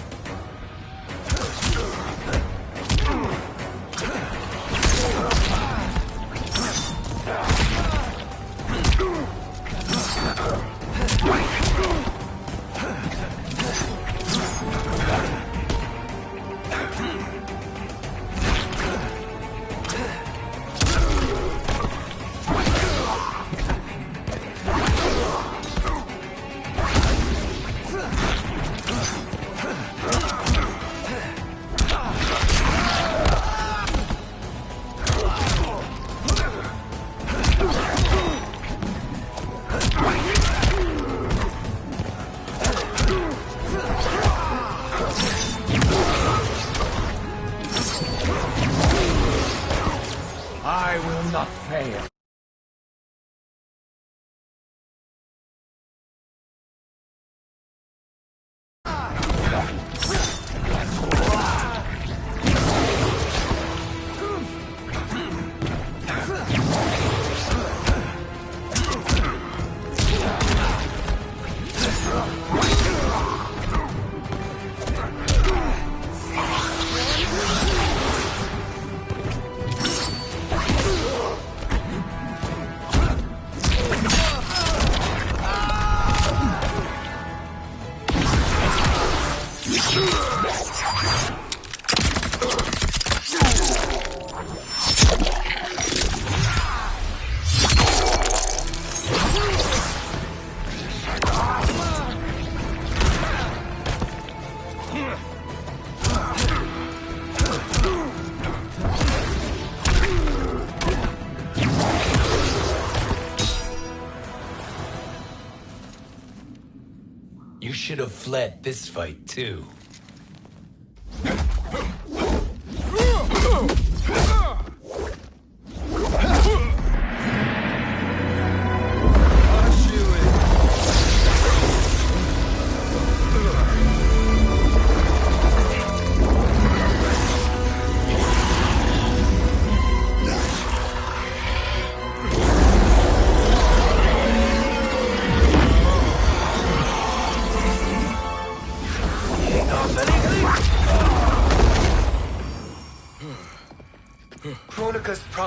I will not fail. You should have fled this fight, too.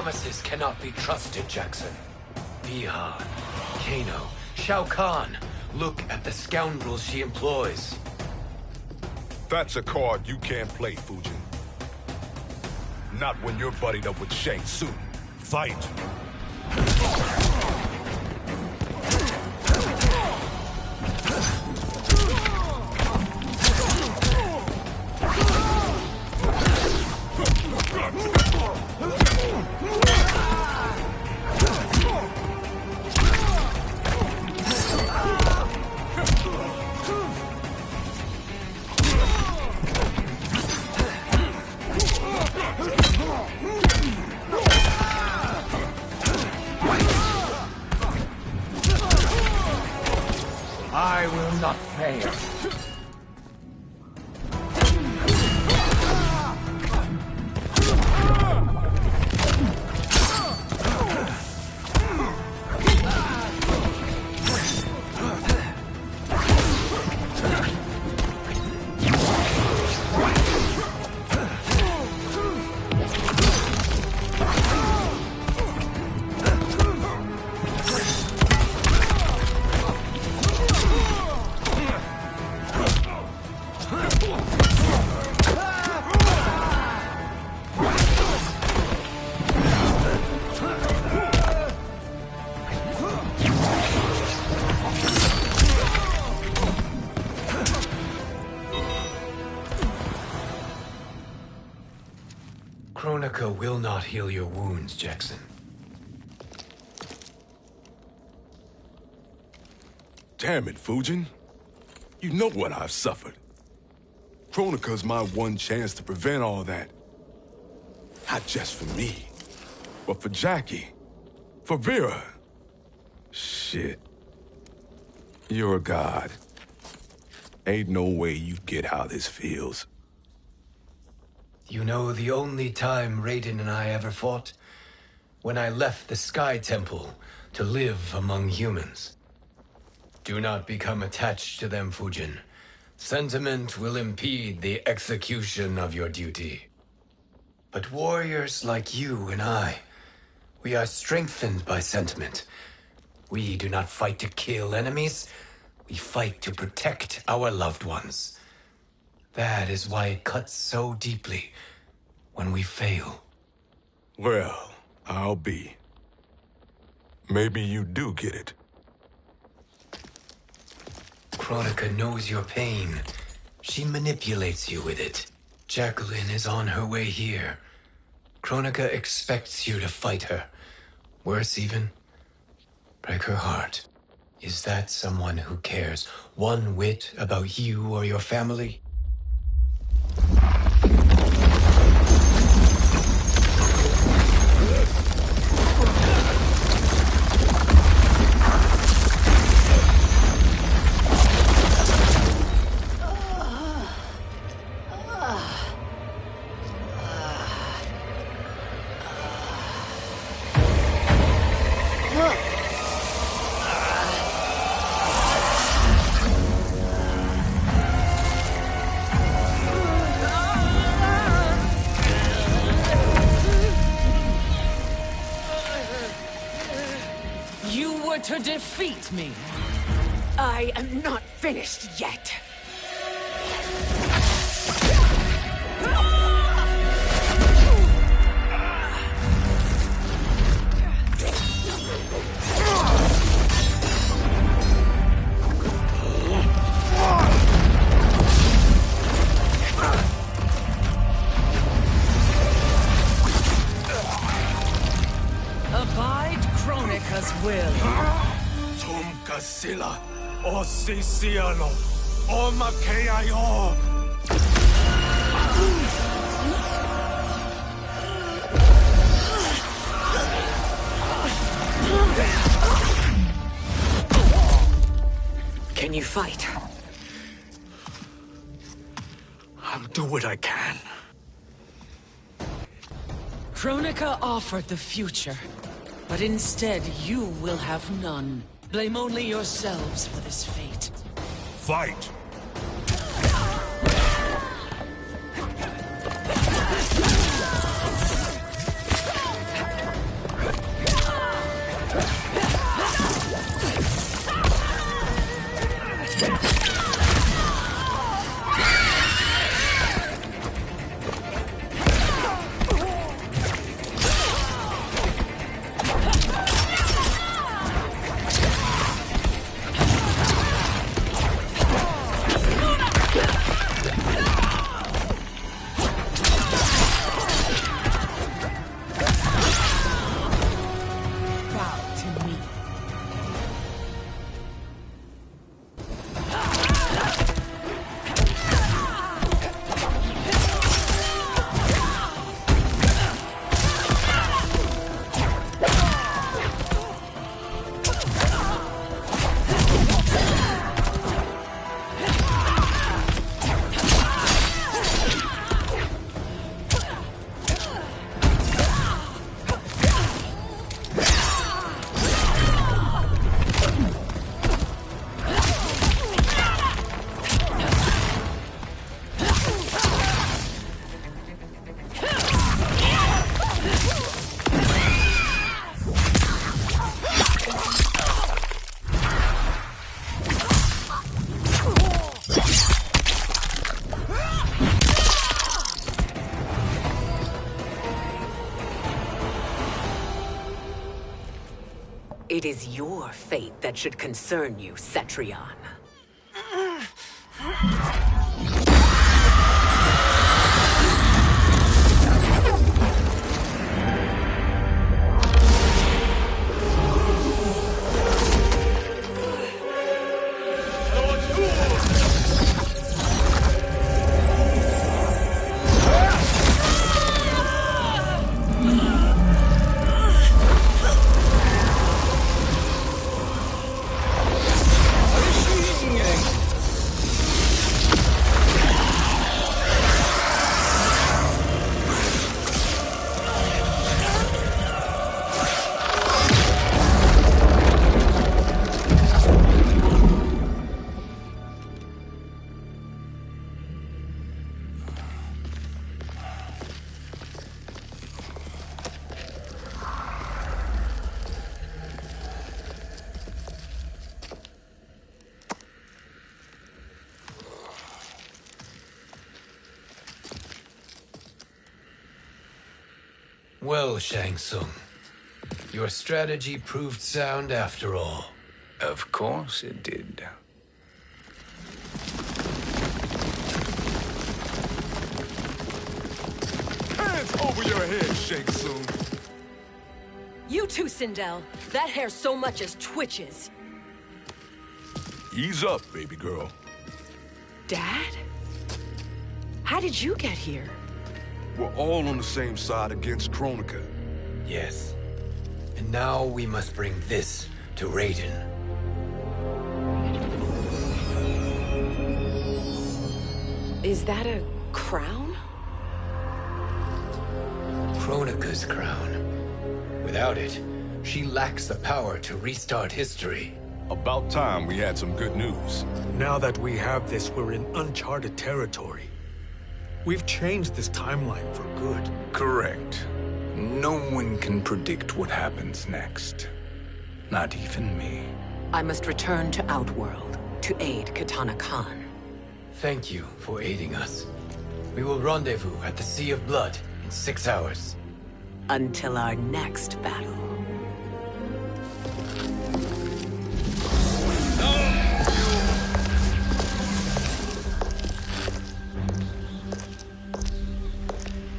promises cannot be trusted, Jackson. Bihan, Kano, Shao Kahn. Look at the scoundrels she employs. That's a card you can't play, Fujin. Not when you're buddied up with Shang Tsung. Fight! I will not fail. Kronika will not heal your wounds, Jackson. Damn it, Fujin. You know what I've suffered. Kronika's my one chance to prevent all that. Not just for me, but for Jackie, for Vera. Shit. You're a god. Ain't no way you get how this feels. You know the only time Raiden and I ever fought? When I left the Sky Temple to live among humans. Do not become attached to them, Fujin. Sentiment will impede the execution of your duty. But warriors like you and I, we are strengthened by sentiment. We do not fight to kill enemies. We fight to protect our loved ones. That is why it cuts so deeply when we fail. Well, I'll be. Maybe you do get it. Kronika knows your pain. She manipulates you with it. Jacqueline is on her way here. Kronika expects you to fight her. Worse even, break her heart. Is that someone who cares one whit about you or your family? To defeat me. I am not finished yet. Abide Kronika's will. Sila, o Siciano, o Makeayo. Can you fight? I'll do what I can. Kronika offered the future, but instead you will have none. Blame only yourselves for this fate. Fight! It is your fate that should concern you, Cetrion. Well, Shang Tsung, your strategy proved sound after all. Of course it did. Hands over your head, Shang Tsung. You too, Sindel. That hair so much as twitches. Ease up, baby girl. Dad? How did you get here? We're all on the same side against Kronika. Yes. And now we must bring this to Raiden. Is that a crown? Kronika's crown. Without it, she lacks the power to restart history. About time we had some good news. Now that we have this, we're in uncharted territory. We've changed this timeline for good. Correct. No one can predict what happens next. Not even me. I must return to Outworld to aid Katana Khan. Thank you for aiding us. We will rendezvous at the Sea of Blood in 6 hours. Until our next battle.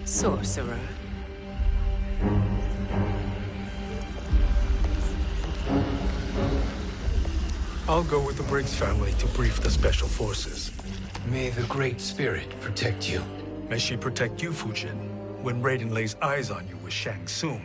Sorcerer. I'll go with the Briggs family to brief the Special Forces. May the Great Spirit protect you. May she protect you, Fujin, when Raiden lays eyes on you with Shang Tsung.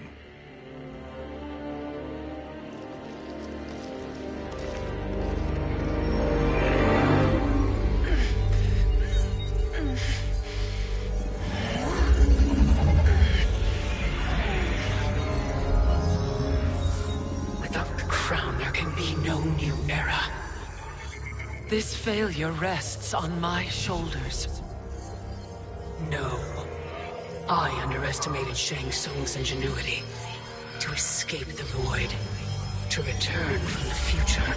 This failure rests on my shoulders. No. I underestimated Shang Tsung's ingenuity. To escape the void. To return from the future.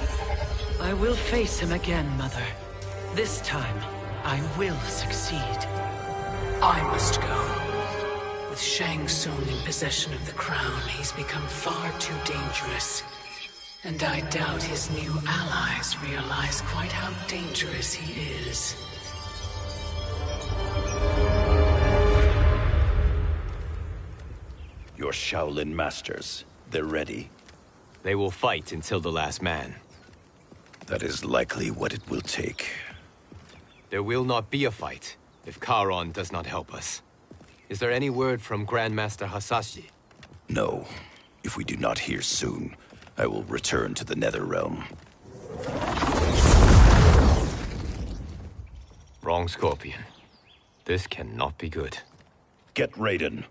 I will face him again, Mother. This time, I will succeed. I must go. With Shang Tsung in possession of the crown, he's become far too dangerous. And I doubt his new allies realize quite how dangerous he is. Your Shaolin masters, they're ready. They will fight until the last man. That is likely what it will take. There will not be a fight if Charon does not help us. Is there any word from Grandmaster Hasashi? No. If we do not hear soon, I will return to the Netherrealm. Wrong, Scorpion. This cannot be good. Get Raiden.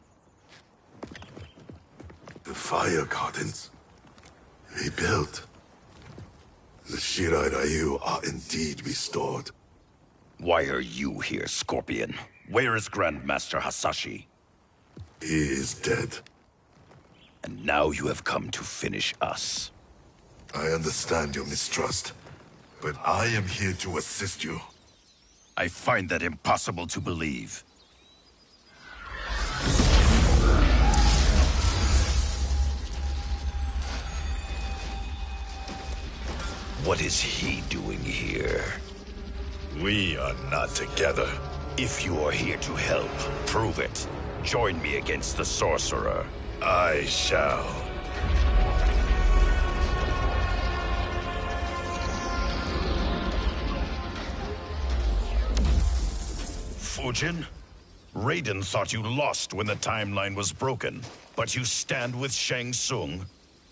The fire gardens. Rebuilt. The Shirai Ryu are indeed restored. Why are you here, Scorpion? Where is Grandmaster Hasashi? He is dead. And now you have come to finish us. I understand your mistrust, but I am here to assist you. I find that impossible to believe. What is he doing here? We are not together. If you are here to help, prove it. Join me against the sorcerer. I shall. Fujin? Raiden thought you lost when the timeline was broken, but you stand with Shang Tsung.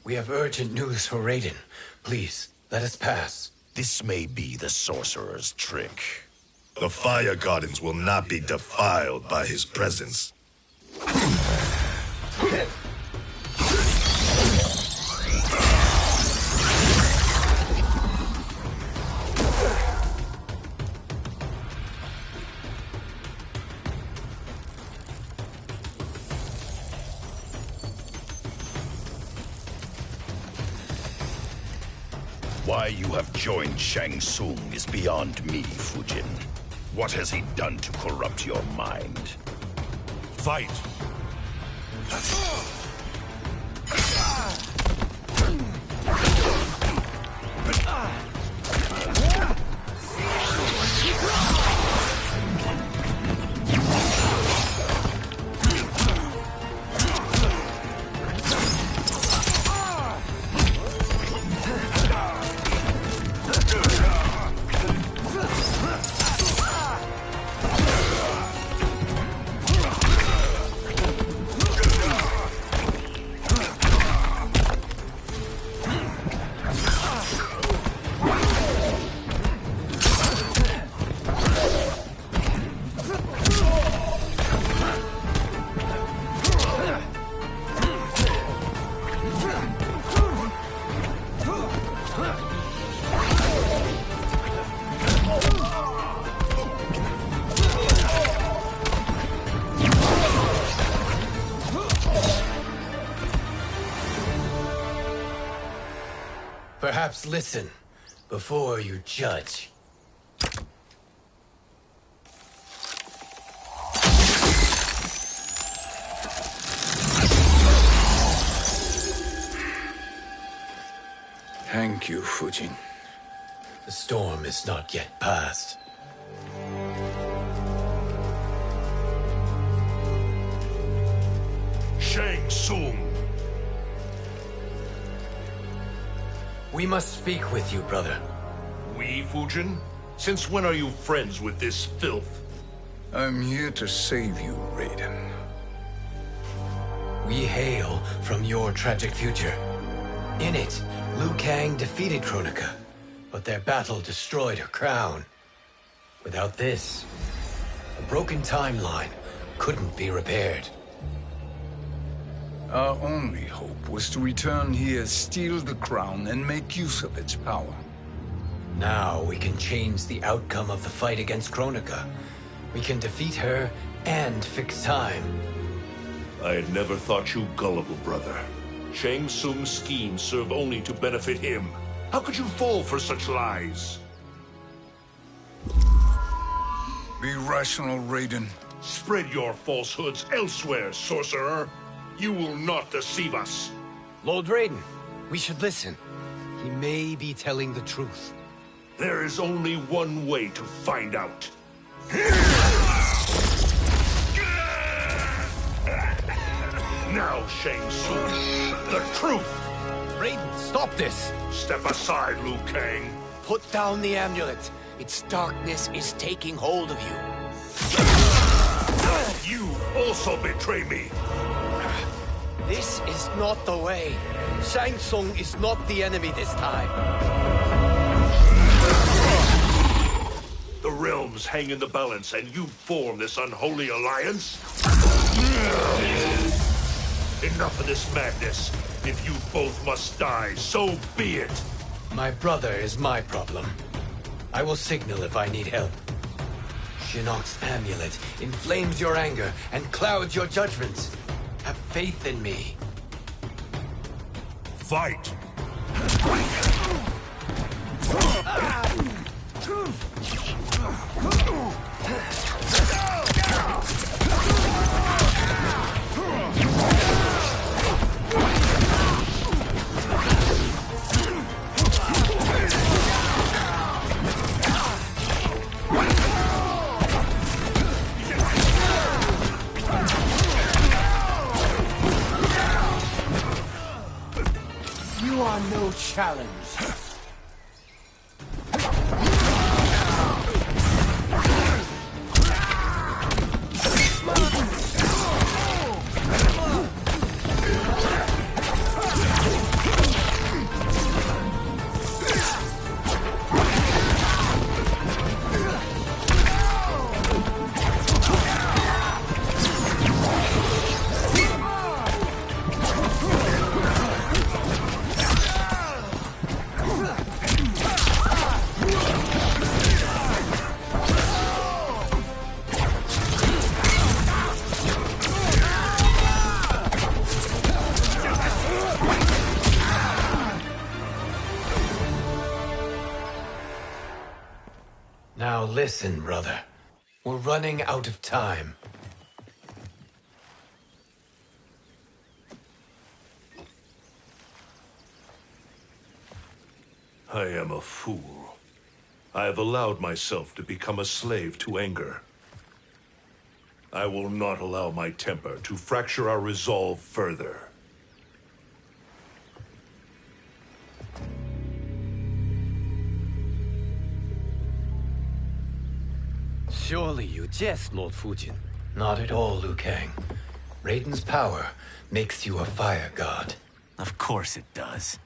We have urgent news for Raiden. Please, let us pass. This may be the sorcerer's trick. The Fire Gardens will not be defiled by his presence. Why you have joined Shang Tsung is beyond me, Fujin. What has he done to corrupt your mind? Fight! Perhaps listen before you judge. Thank you, Fujin. The storm is not yet past. Shang Tsung! We must speak with you, brother. We, Fujin? Since when are you friends with this filth? I'm here to save you, Raiden. We hail from your tragic future. In it, Liu Kang defeated Kronika, but their battle destroyed her crown. Without this, a broken timeline couldn't be repaired. Our only hope was to return here, steal the crown, and make use of its power. Now we can change the outcome of the fight against Kronika. We can defeat her and fix time. I had never thought you gullible, brother. Shang Tsung's schemes serve only to benefit him. How could you fall for such lies? Be rational, Raiden. Spread your falsehoods elsewhere, sorcerer. You will not deceive us. Lord Raiden, we should listen. He may be telling the truth. There is only one way to find out. Now, Shang Tsung, the truth! Raiden, stop this! Step aside, Liu Kang. Put down the amulet. Its darkness is taking hold of you. You also betray me. This is not the way. Shang Tsung is not the enemy this time. The realms hang in the balance, and you form this unholy alliance? Enough of this madness. If you both must die, so be it. My brother is my problem. I will signal if I need help. Shinnok's amulet inflames your anger and clouds your judgments. Have faith in me. Fight! challenge. Now listen, brother. We're running out of time. I am a fool. I have allowed myself to become a slave to anger. I will not allow my temper to fracture our resolve further. Surely you jest, Lord Fujin. Not at all, Liu Kang. Raiden's power makes you a fire god. Of course it does.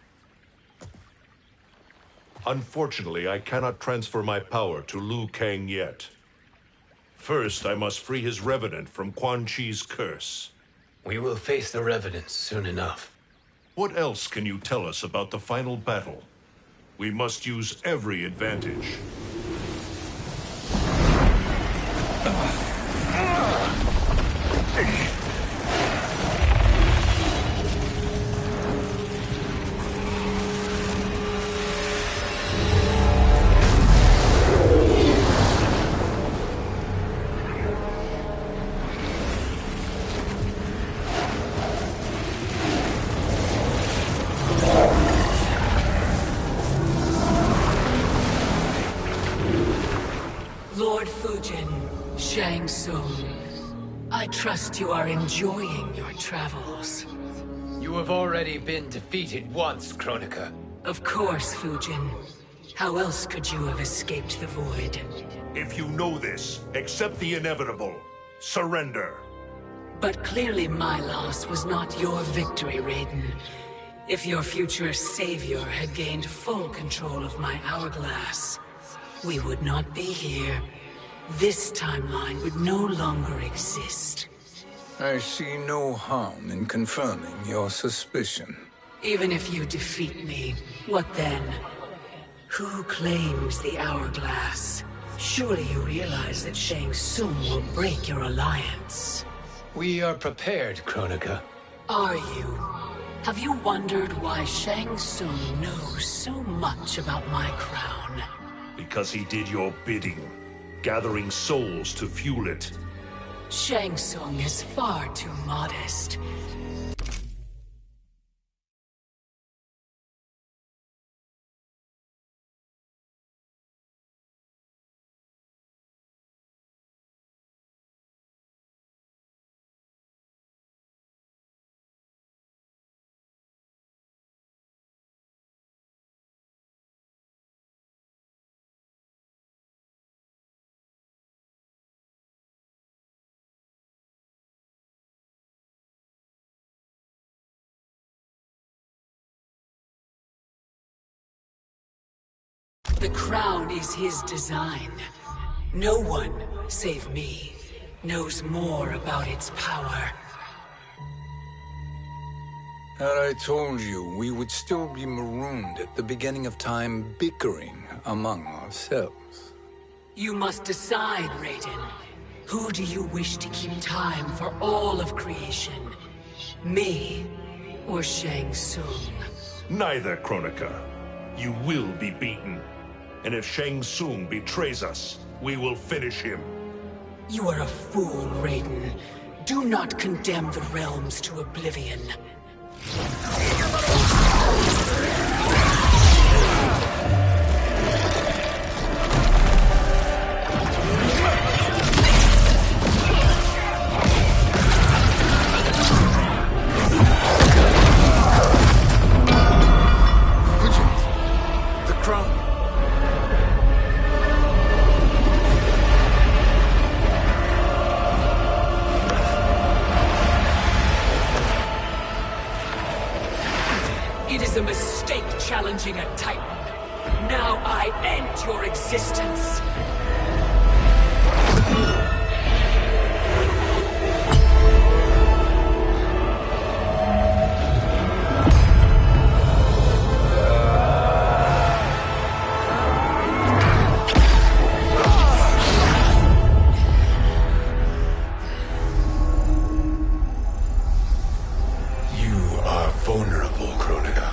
Unfortunately, I cannot transfer my power to Liu Kang yet. First, I must free his Revenant from Quan Chi's curse. We will face the Revenants soon enough. What else can you tell us about the final battle? We must use every advantage. Lord Fujin, Shang Tsung, I trust you are enjoying your travels. You have already been defeated once, Kronika. Of course, Fujin. How else could you have escaped the void? If you know this, accept the inevitable. Surrender. But clearly my loss was not your victory, Raiden. If your future savior had gained full control of my hourglass, we would not be here. This timeline would no longer exist. I see no harm in confirming your suspicion. Even if you defeat me, what then? Who claims the hourglass? Surely you realize that Shang Tsung will break your alliance. We are prepared, Kronika. Are you? Have you wondered why Shang Tsung knows so much about my crown? Because he did your bidding, gathering souls to fuel it. Shang Tsung is far too modest. The crown is his design. No one, save me, knows more about its power. Had I told you, we would still be marooned at the beginning of time, bickering among ourselves. You must decide, Raiden. Who do you wish to keep time for all of creation? Me or Shang Tsung? Neither, Kronika. You will be beaten. And if Shang Tsung betrays us, we will finish him. You are a fool, Raiden. Do not condemn the realms to oblivion. Fujin, challenging a Titan. Now I end your existence. Vulnerable, Kronika.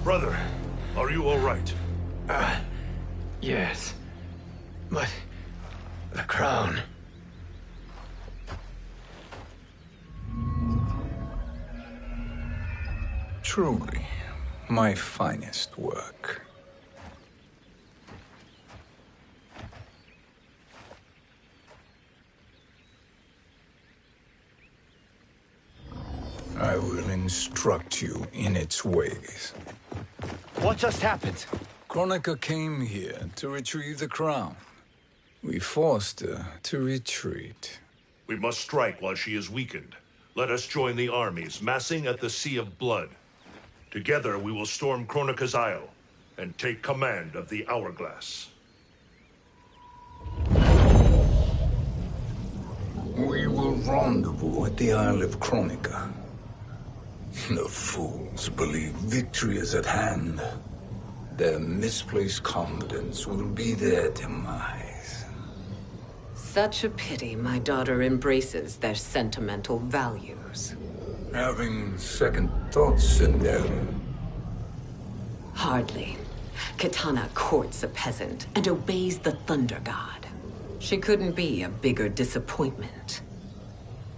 Brother, are you all right? Yes. But the crown. Truly, my finest work. I will instruct you in its ways. What just happened? Kronika came here to retrieve the crown. We forced her to retreat. We must strike while she is weakened. Let us join the armies, massing at the Sea of Blood. Together we will storm Kronika's Isle and take command of the Hourglass. We will rendezvous at the Isle of Kronika. The fools believe victory is at hand. Their misplaced confidence will be their demise. Such a pity my daughter embraces their sentimental values. Having second thoughts, Sindel. Hardly. Kitana courts a peasant and obeys the Thunder God. She couldn't be a bigger disappointment.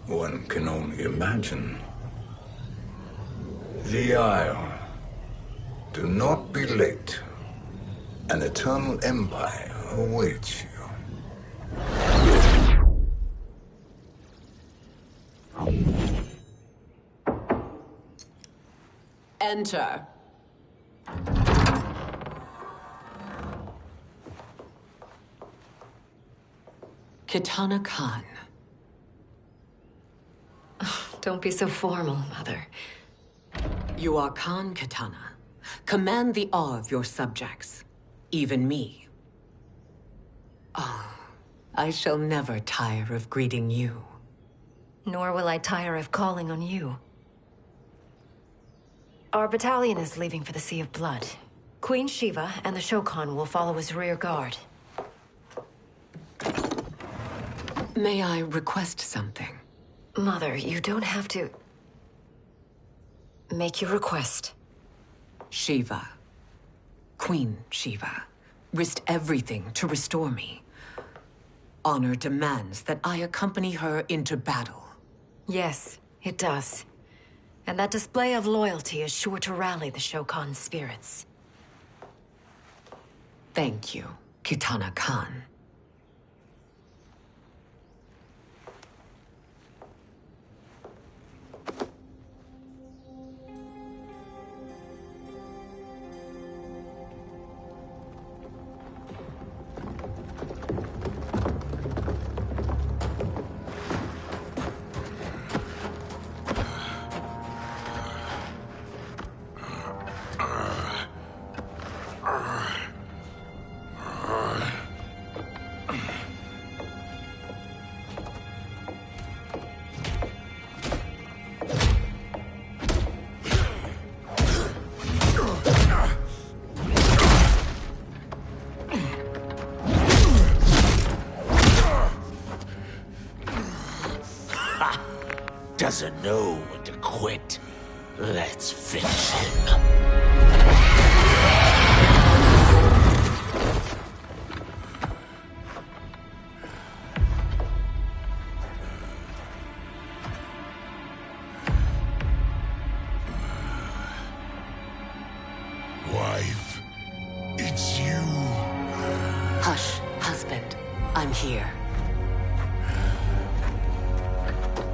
One can only imagine. The Isle. Do not be late. An eternal empire awaits you. Enter. Kitana Khan. Don't be so formal, Mother. You are Khan Kitana. Command the awe of your subjects. Even me. Oh, I shall never tire of greeting you. Nor will I tire of calling on you. Our battalion is leaving for the Sea of Blood. Queen Shiva and the Shokan will follow as rear guard. May I request something? Mother, you don't have to... Make your request. Shiva. Queen Shiva. Risked everything to restore me. Honor demands that I accompany her into battle. Yes, it does. And that display of loyalty is sure to rally the Shokan's spirits. Thank you, Kitana Khan. doesn't know when to quit. Let's finish him. Wife, it's you. Hush, husband. I'm here.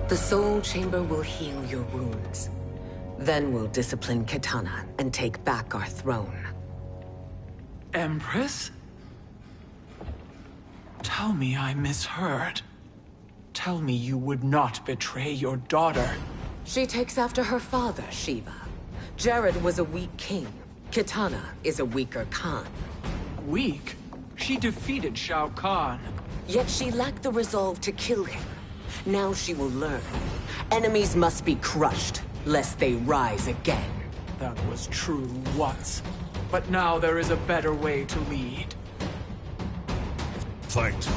The Soul Chamber will heal your wounds. Then we'll discipline Kitana and take back our throne. Empress? Tell me I misheard. Tell me you would not betray your daughter. She takes after her father, Shiva. Jared was a weak king. Kitana is a weaker Khan. Weak? She defeated Shao Kahn. Yet she lacked the resolve to kill him. Now she will learn. Enemies must be crushed, lest they rise again. That was true once. But now there is a better way to lead. Fight.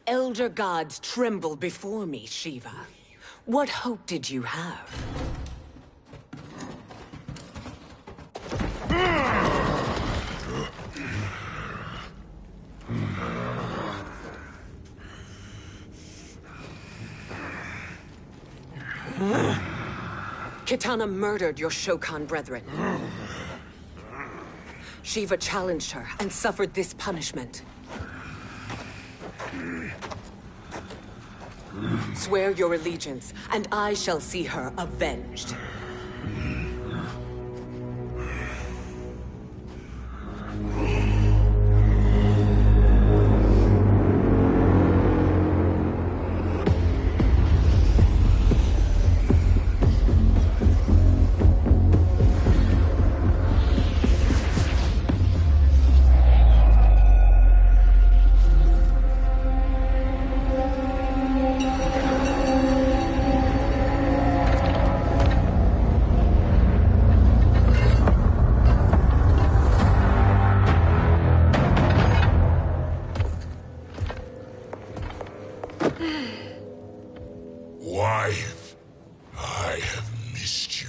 Elder gods tremble before me, Shiva. What hope did you have? Kitana murdered your Shokan brethren. Shiva challenged her and suffered this punishment. Swear your allegiance, and I shall see her avenged. Wife, I have missed you.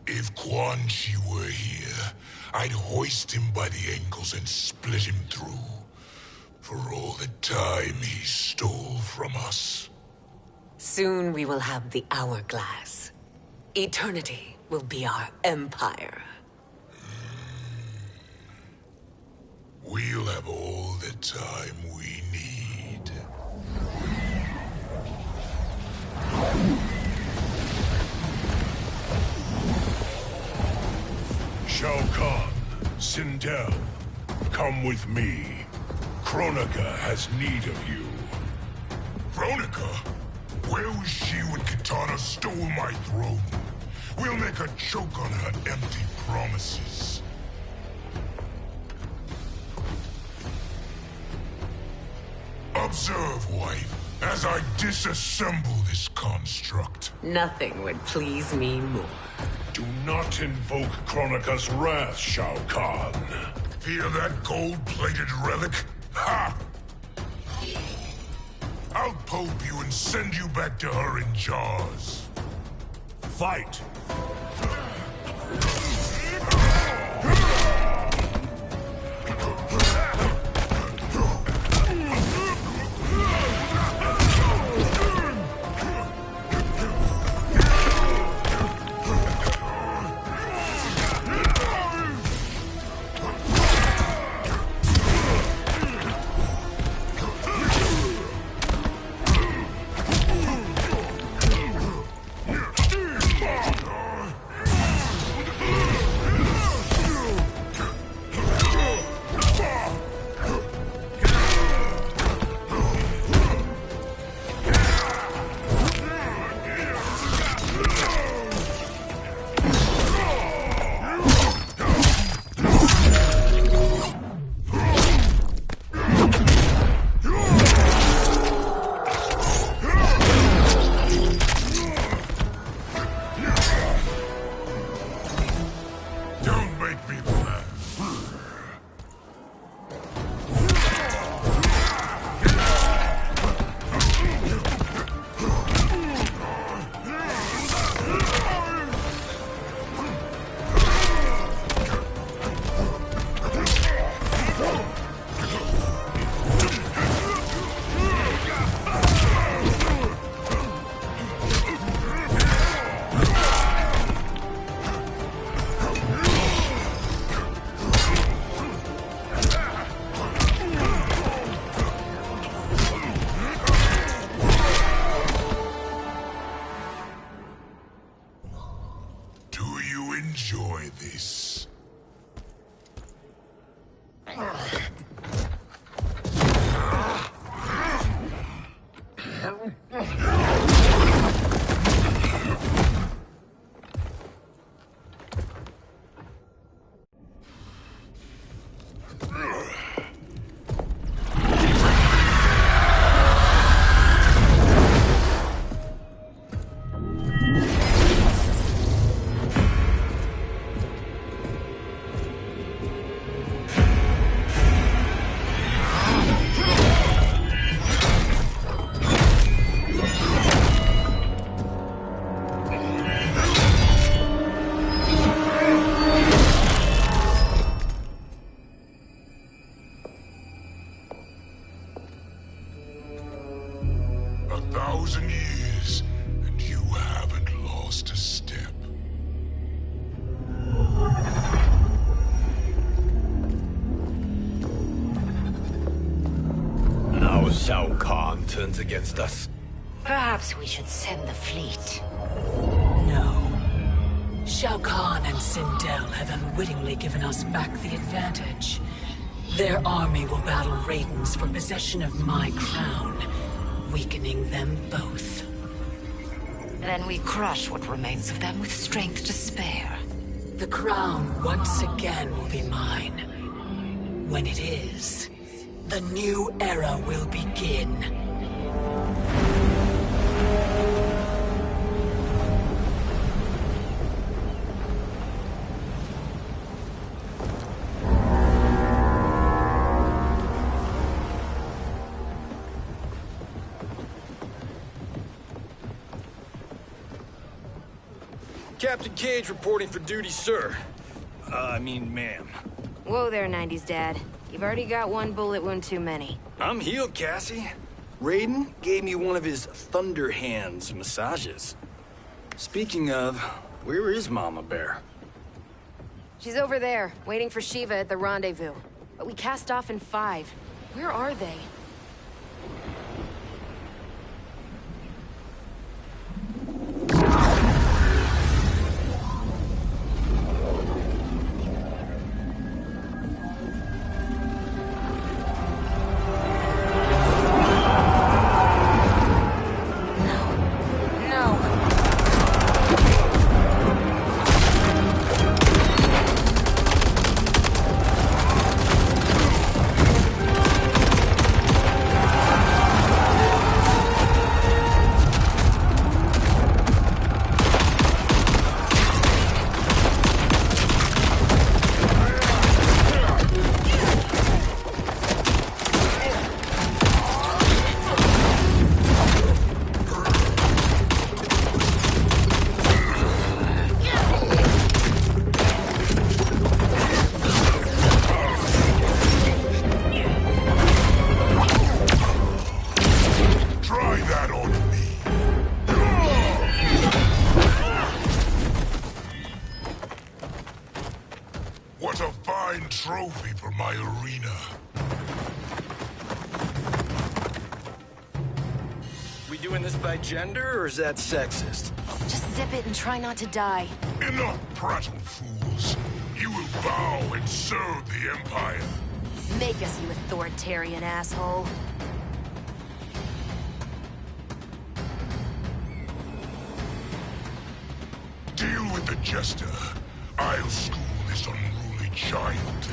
If Quan Chi were here, I'd hoist him by the ankles and split him through. For all the time he stole from us. Soon we will have the hourglass. Eternity will be our empire. We'll have all the time we need. Shao Kahn, Sindel, come with me. Kronika has need of you. Kronika? Where was she when Kitana stole my throne? We'll make her choke on her empty promises. Observe, wife, as I disassemble this construct. Nothing would please me more. Do not invoke Kronika's wrath, Shao Kahn. Fear that gold-plated relic? Ha! I'll pulp you and send you back to her in jars. Fight! Enjoy this. Shao Kahn turns against us. Perhaps we should send the fleet. No. Shao Kahn and Sindel have unwittingly given us back the advantage. Their army will battle Raidens for possession of my crown, weakening them both. Then we crush what remains of them with strength to spare. The crown once again will be mine. When it is, the new era will begin. Captain Cage reporting for duty, sir. Ma'am. Whoa there, 90s Dad. You've already got one bullet wound too many. I'm healed, Cassie. Raiden gave me one of his Thunder Hands massages. Speaking of, where is Mama Bear? She's over there, waiting for Shiva at the rendezvous. But we cast off in 5. Where are they? trophy for my arena. We doing this by gender, or is that sexist? Just zip it and try not to die. Enough prattle, fools. You will bow and serve the Empire. Make us, you authoritarian asshole. Deal with the jester. I'll school this unruly giant.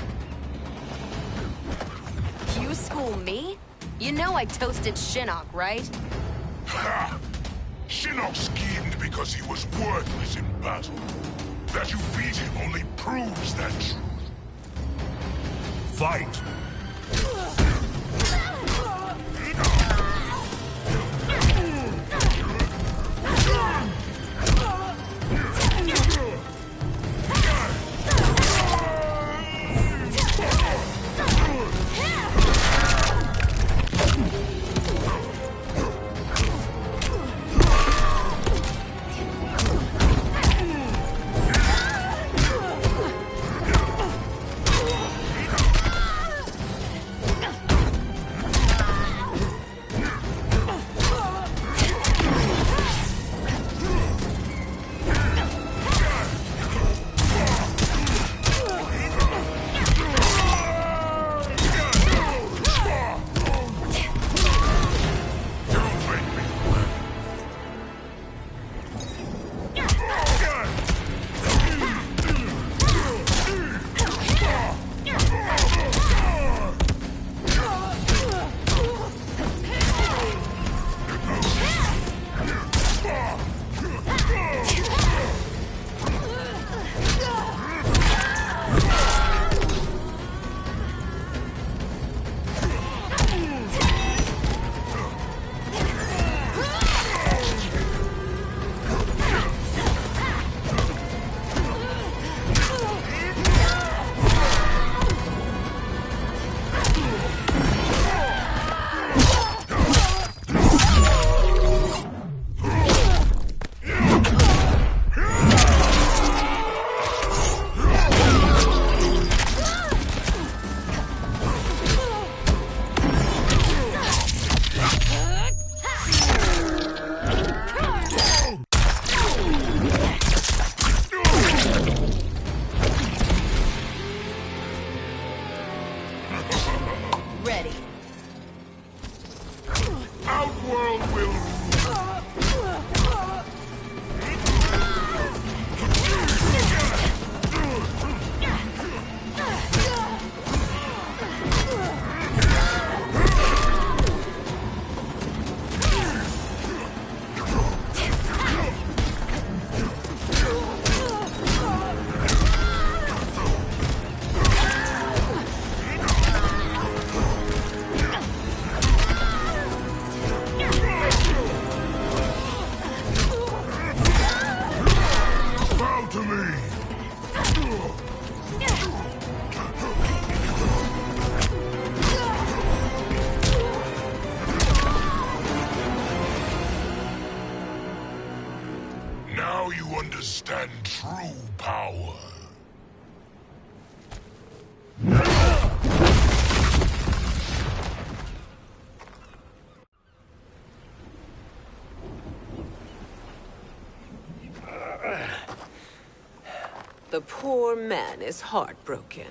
You school me? You know I toasted Shinnok, right? Ha! Shinnok schemed because he was worthless in battle. That you beat him only proves that truth. Fight! Ready. Outworld will bow to me. Now you understand true power. The poor man is heartbroken.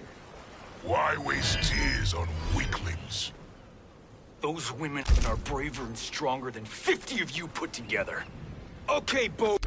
Why waste tears on weaklings? Those women are braver and stronger than 50 of you put together. Okay, Bo.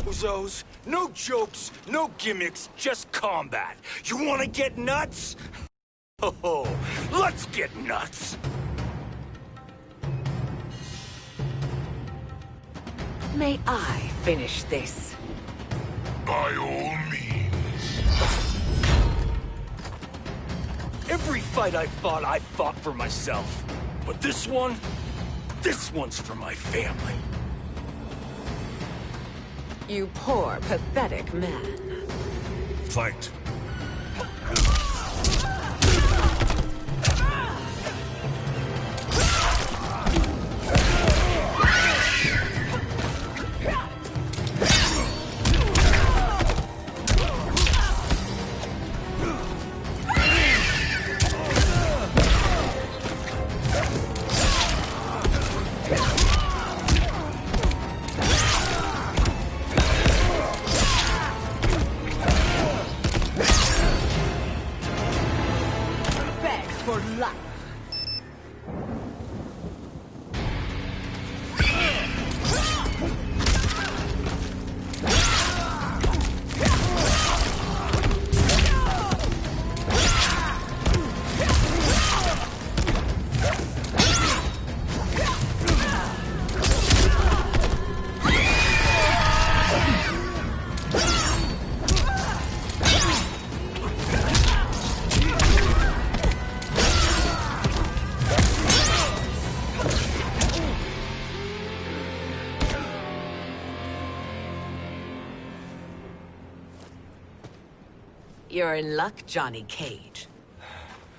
Uzos, no jokes, no gimmicks, just combat. You wanna get nuts? Oh, let's get nuts! May I finish this? By all means. Every fight I fought for myself. But this one's for my family. You poor, pathetic man. Fight. You're in luck, Johnny Cage.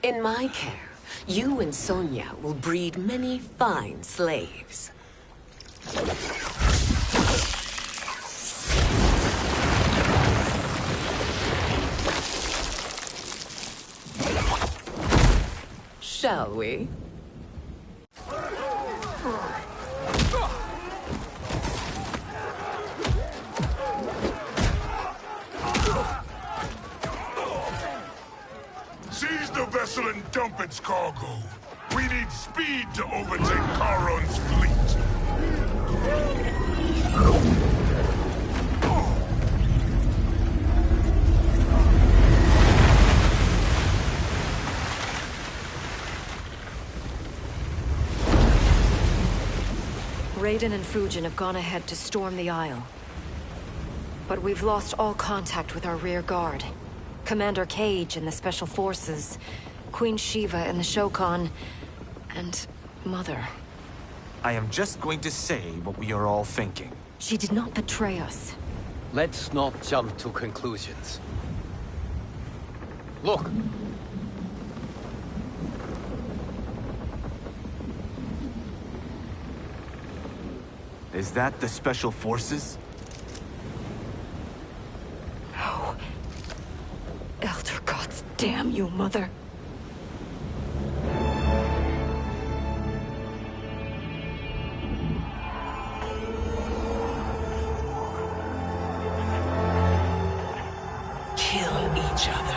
In my care, you and Sonia will breed many fine slaves. Shall we? Seize the vessel and dump its cargo. We need speed to overtake Charon's fleet. Raiden and Fujin have gone ahead to storm the Isle. But we've lost all contact with our rear guard. Commander Cage and the Special Forces, Queen Shiva and the Shokan, and Mother. I am just going to say what we are all thinking. She did not betray us. Let's not jump to conclusions. Look! Is that the Special Forces? No. Elder gods damn you, Mother. Kill each other.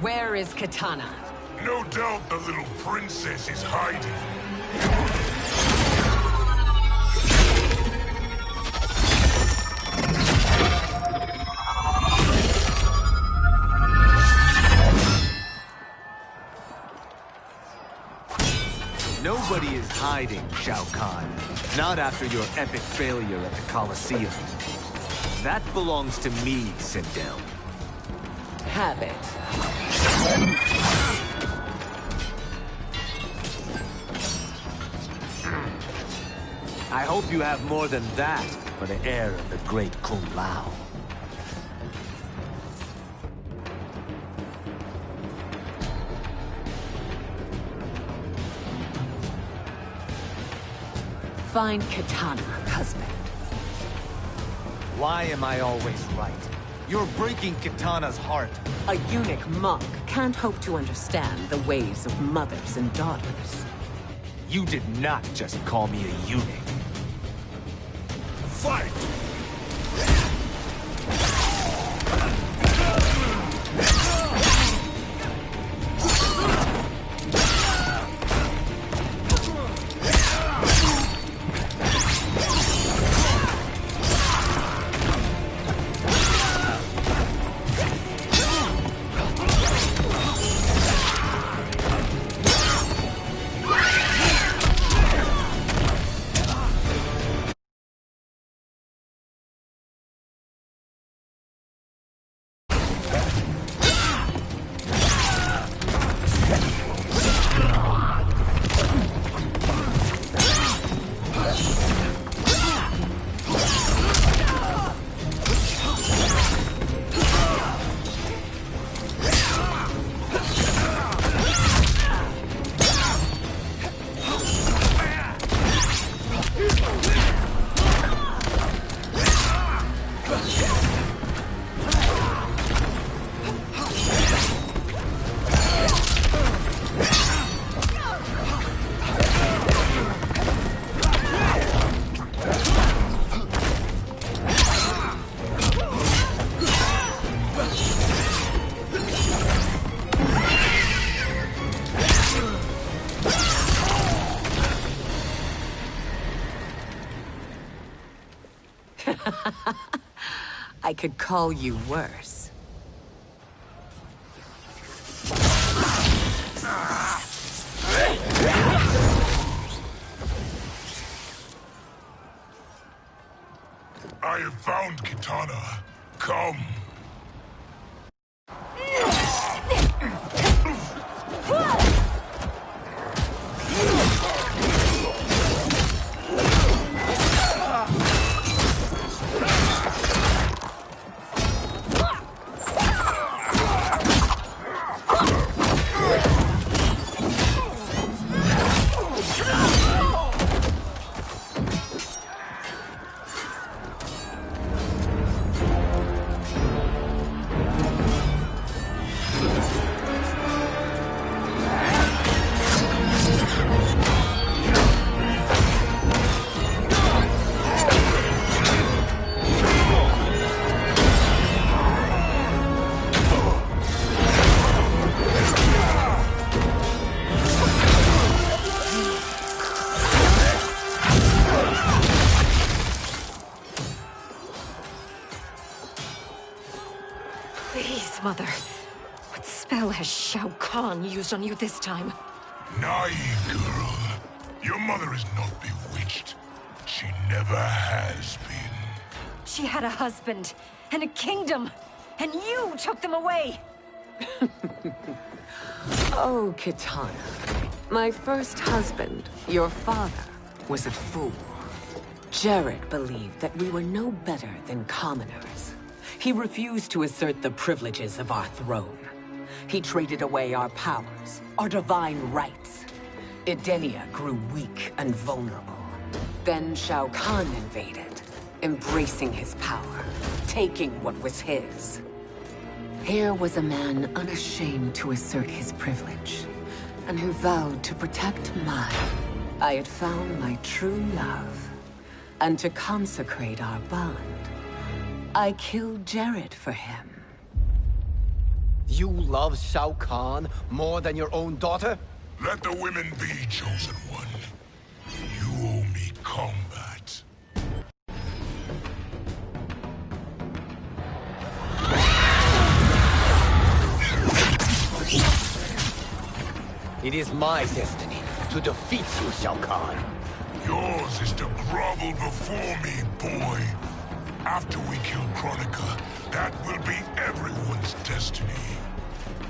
Where is Katana? No doubt the little princess is hiding. Nobody is hiding, Shao Kahn. Not after your epic failure at the Colosseum. That belongs to me, Sindel. Have it. Hope you have more than that for the heir of the great Kung Lao. Find Katana, husband. Why am I always right? You're breaking Katana's heart. A eunuch monk can't hope to understand the ways of mothers and daughters. You did not just call me a eunuch. Fight! I could call you worse. I have found Katana. Come. Please, Mother. What spell has Shao Kahn used on you this time? Naive girl. Your mother is not bewitched. She never has been. She had a husband and a kingdom, and you took them away! Oh, Katana. My first husband, your father, was a fool. Jared believed that we were no better than commoners. He refused to assert the privileges of our throne. He traded away our powers, our divine rights. Edenia grew weak and vulnerable. Then Shao Kahn invaded, embracing his power, taking what was his. Here was a man unashamed to assert his privilege, and who vowed to protect mine. I had found my true love, and to consecrate our bond, I killed Jared for him. You love Shao Kahn more than your own daughter? Let the women be, chosen one. You owe me combat. It is my destiny to defeat you, Shao Kahn. Yours is to grovel before me, boy. After we kill Kronika, that will be everyone's destiny.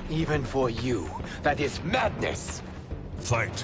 Even for you, that is madness. Fight.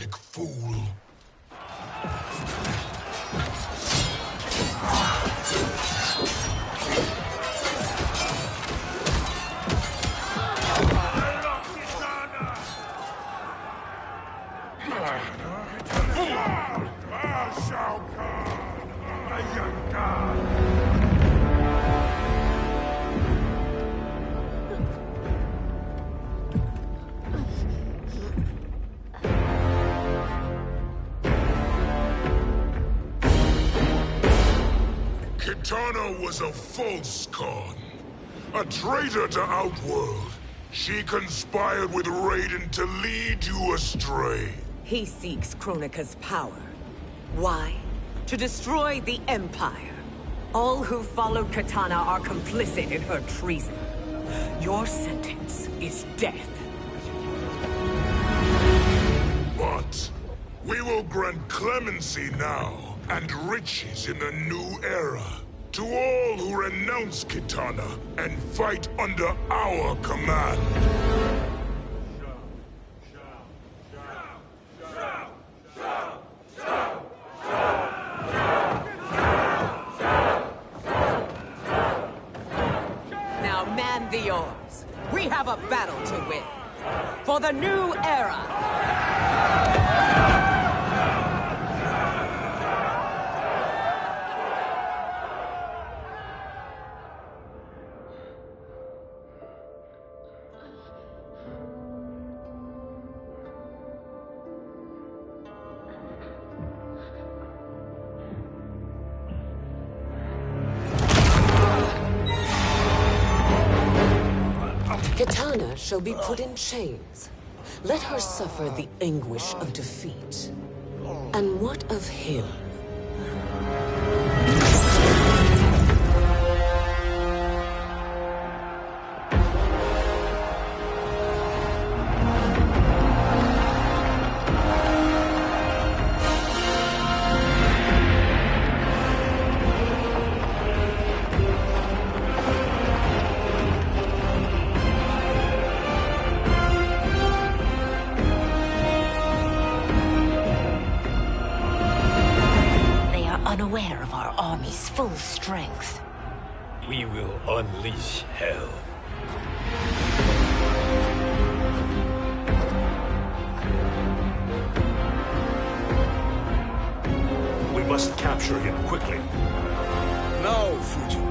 like, fool. Kitana was a false Khan, a traitor to Outworld. She conspired with Raiden to lead you astray. He seeks Kronika's power. Why? To destroy the Empire. All who followed Kitana are complicit in her treason. Your sentence is death. But we will grant clemency now and riches in the new era to all who renounce Kitana and fight under our command. Now man the oars. We have a battle to win. For the new era. Kitana shall be put in chains. Let her suffer the anguish of defeat. And what of him? Unaware of our army's full strength. We will unleash hell. We must capture him quickly. No, Fujin.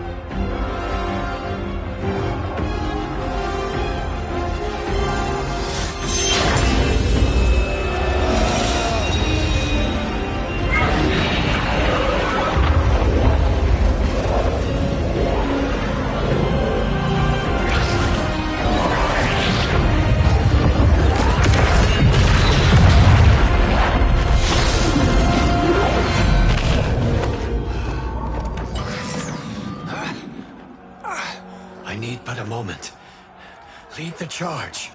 But a moment. Lead the charge.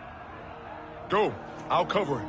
Go. I'll cover him.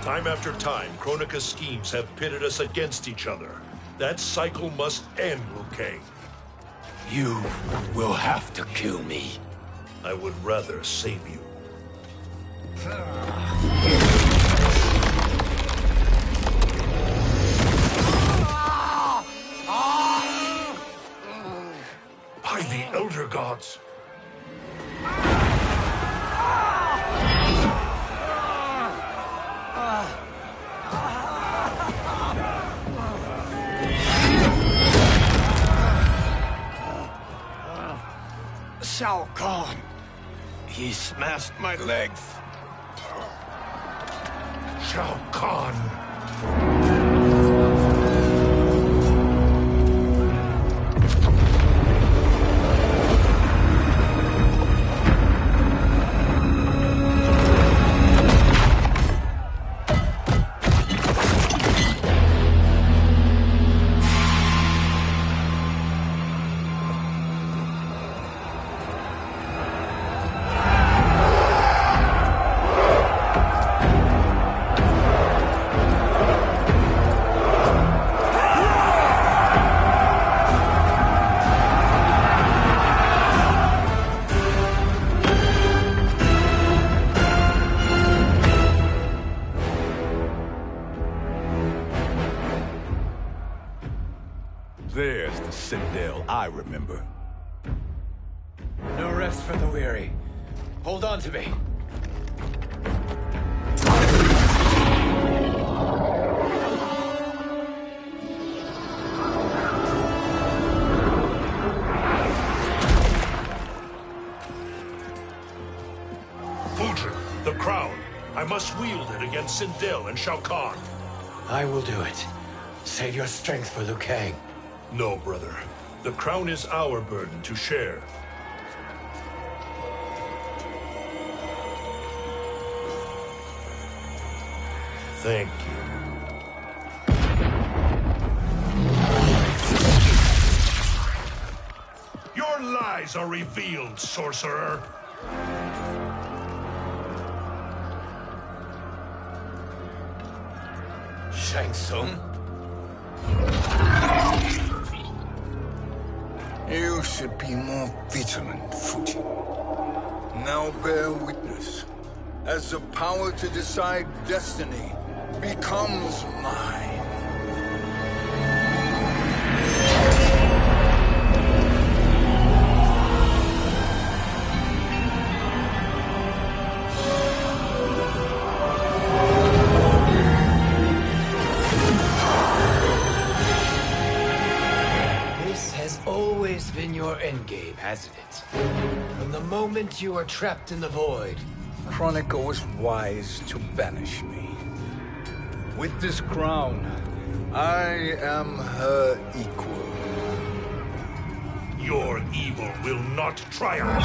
Time after time, Kronika's schemes have pitted us against each other. That cycle must end, Liu Kang. You will have to kill me. I would rather save you. By the Elder Gods! Shao Kahn! He smashed my legs! Shao Kahn! There's the Citadel I remember. No rest for the weary. Hold on to me. Fujin, the crown. I must wield it against Sindel and Shao Kahn. I will do it. Save your strength for Liu Kang. No, brother. The crown is our burden to share. Thank you. Your lies are revealed, sorcerer. Shang Tsung? You should be more vigilant, Fujin. Now bear witness. As the power to decide destiny becomes mine. This has always been your endgame, hasn't it? From the moment you were trapped in the void. Kronika was wise to banish me. With this crown, I am her equal. Your evil will not triumph.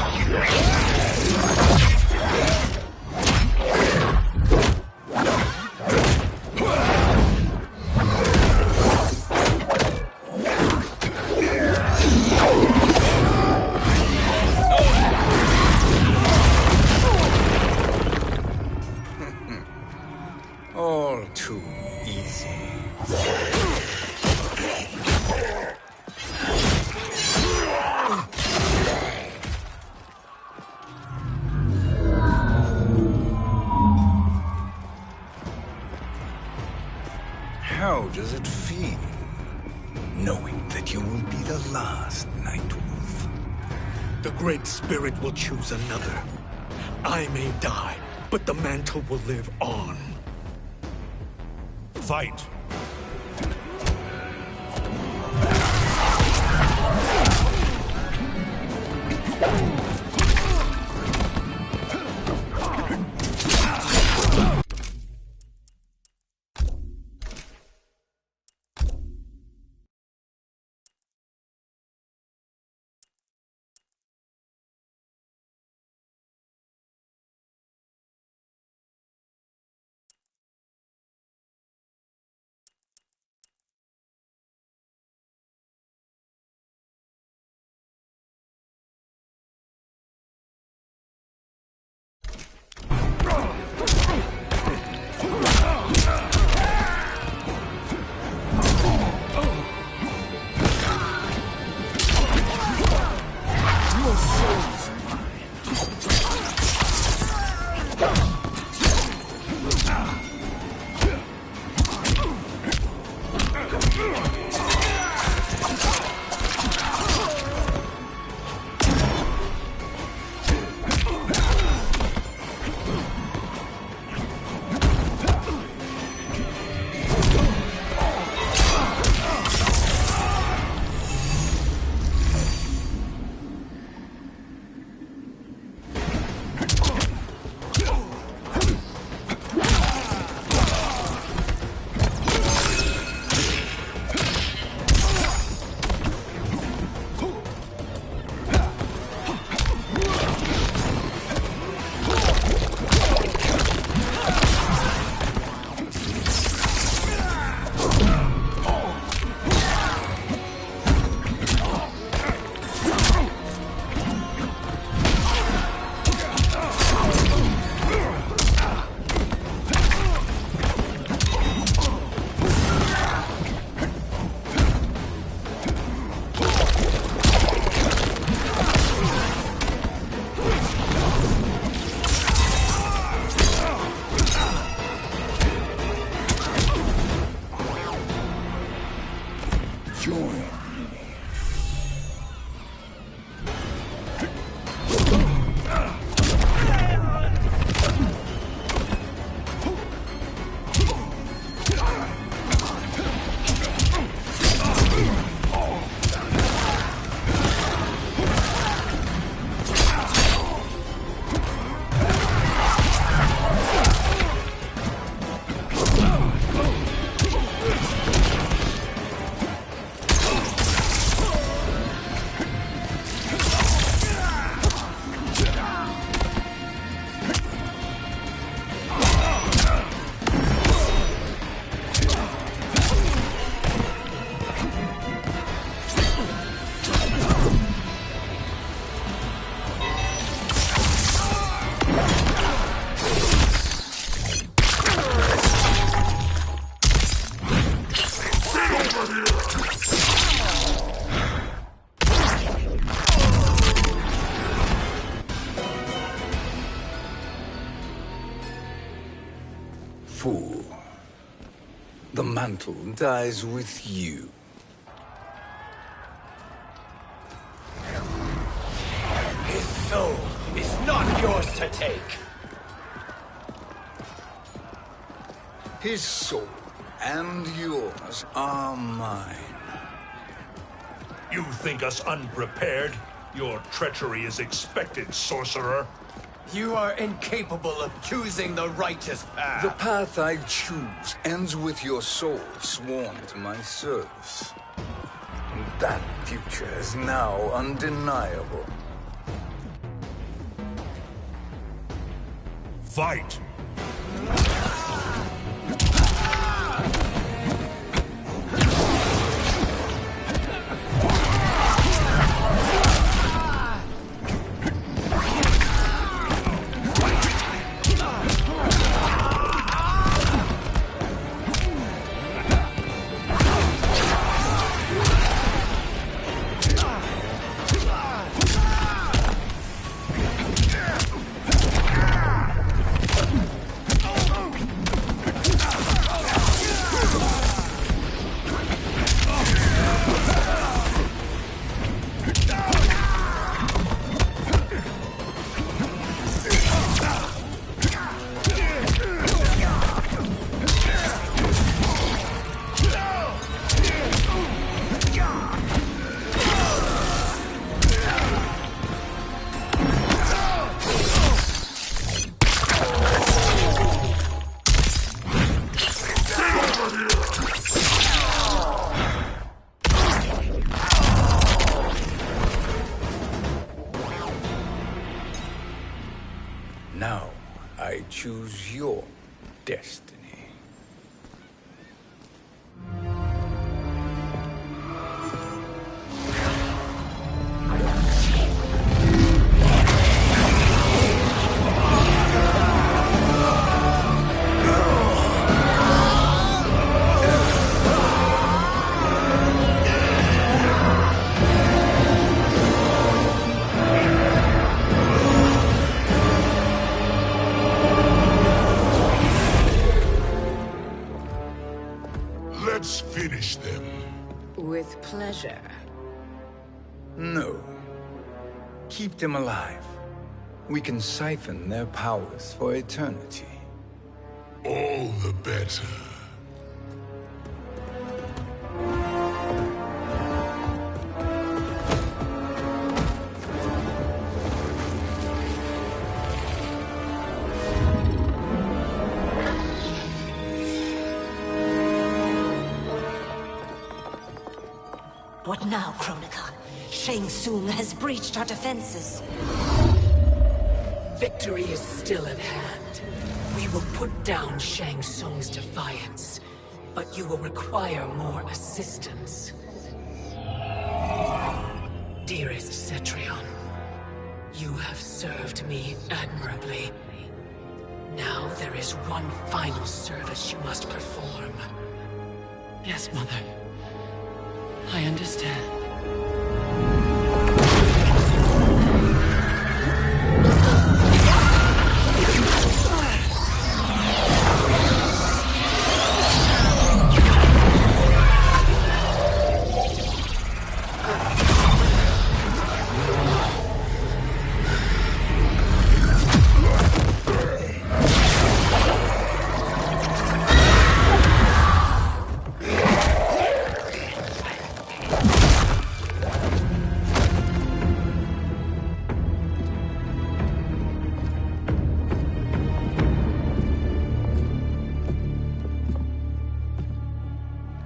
All too easy. How does it feel, knowing that you will be the last Night Wolf? The Great Spirit will choose another. I may die, but the mantle will live on. Fight! fool. The mantle dies with you. His soul is not yours to take. His soul and yours are mine. You think us unprepared? Your treachery is expected, sorcerer. You are incapable of choosing the righteous path. The path I choose ends with your soul sworn to my service. And that future is now undeniable. Fight! Now, I choose your destiny. Let's finish them. With pleasure. No. Keep them alive. We can siphon their powers for eternity. All the better. What now, Kronika? Shang Tsung has breached our defenses. Victory is still at hand. We will put down Shang Tsung's defiance, but you will require more assistance. Dearest Cetrion, you have served me admirably. Now there is one final service you must perform. Yes, Mother. I understand.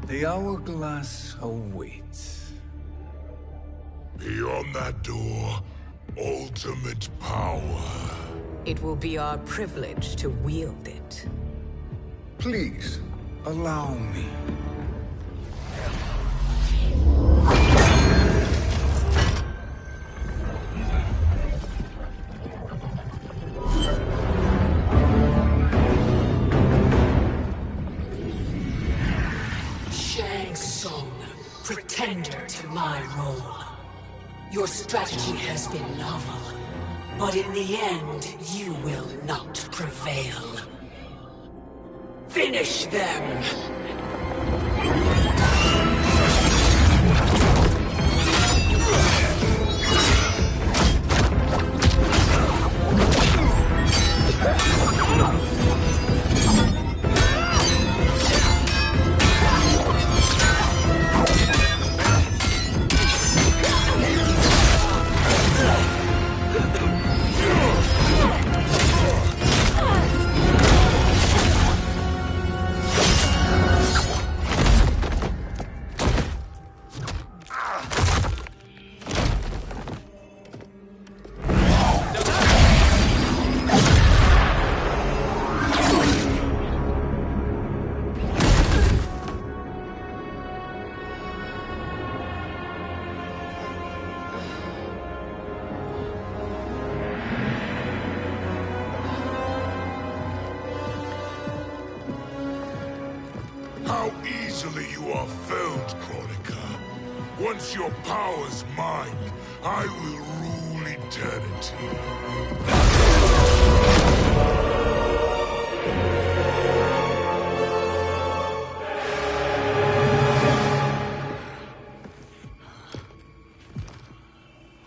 The hourglass awaits. Beyond that door, ultimate power. It will be our privilege to wield it. Please, allow me. Shang Tsung, pretender to my role. Your strategy has been novel, but in the end, you will not prevail. Finish them! How easily you are felled, Kronika. Once your power's mine, I will rule eternity.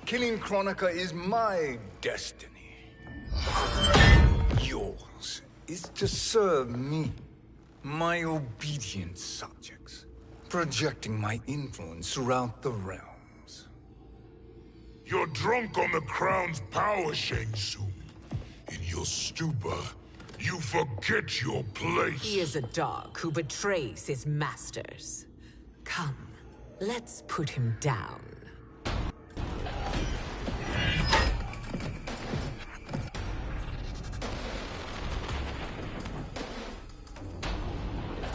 Killing Kronika is my destiny. Yours is to serve me, my obedient subjects, projecting my influence throughout the realms. You're drunk on the crown's power, Shang Tsung. In your stupor, you forget your place. He is a dog who betrays his masters. Come, let's put him down.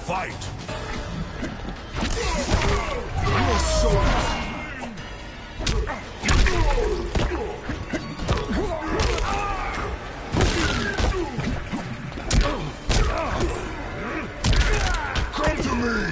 Fight! Your soul! Come to me!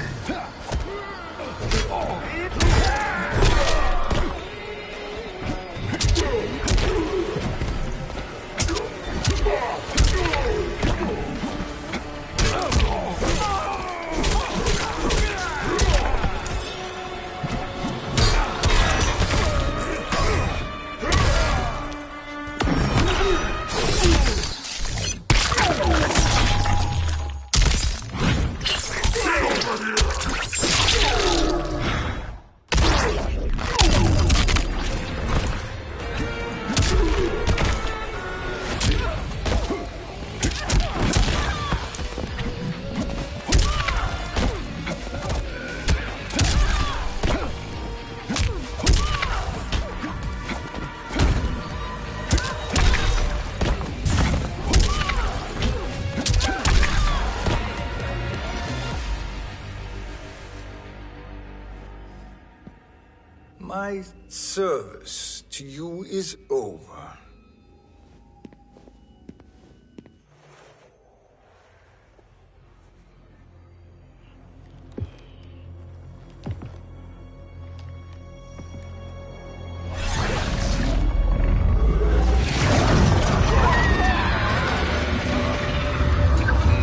My service to you is over.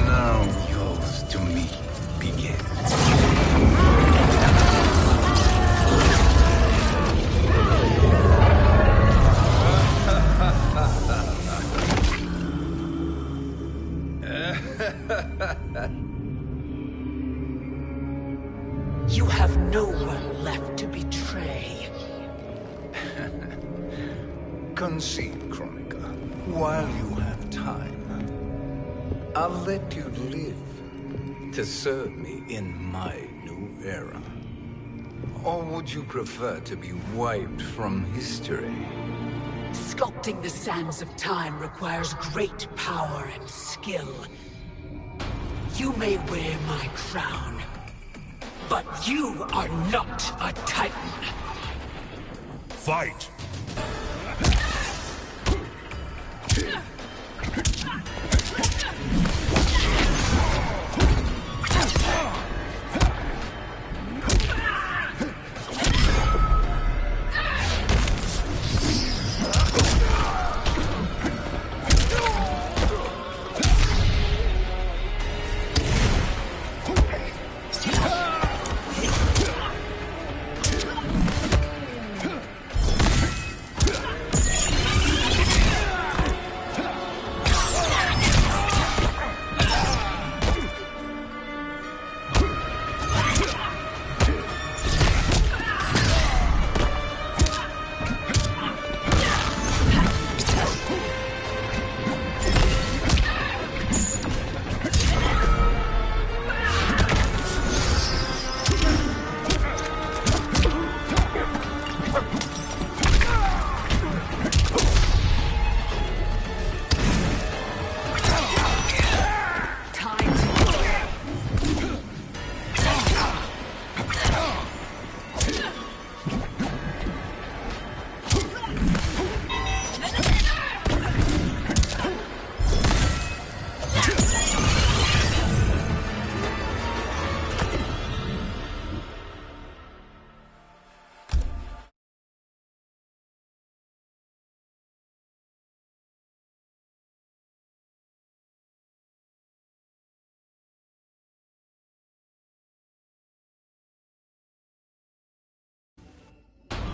Now yours to me begins. You have no one left to betray. Concede, Kronika, while you have time. I'll let you live to serve me in my new era. Or would you prefer to be wiped from history? Sculpting the sands of time requires great power and skill. You may wear my crown, but you are not a Titan. Fight!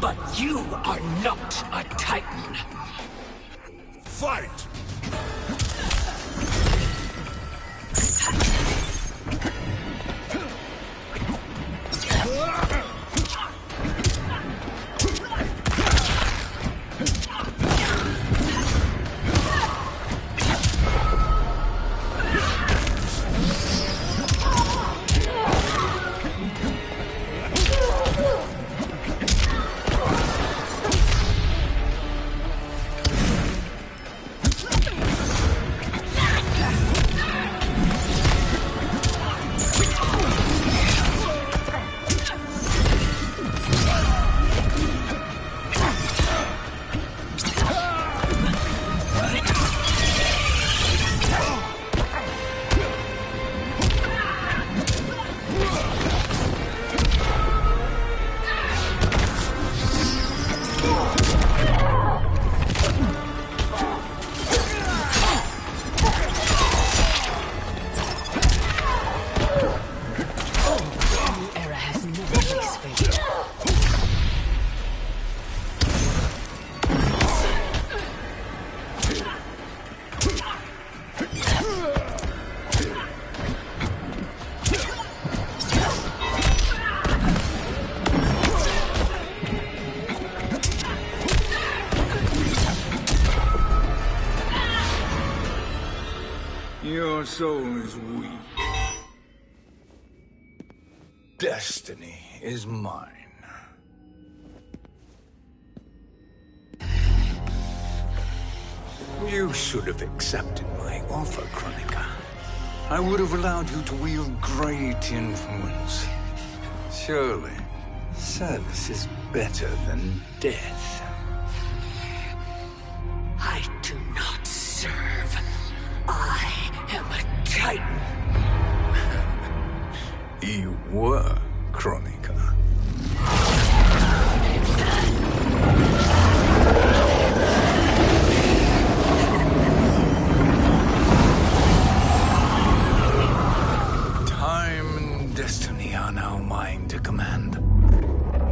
But you are not a Titan. Fight! Your soul is weak. Destiny is mine. You should have accepted my offer, Kronika. I would have allowed you to wield great influence. Surely, service is better than death. I do not serve. I am a Titan. You were, Kronika. Time and destiny are now mine to command.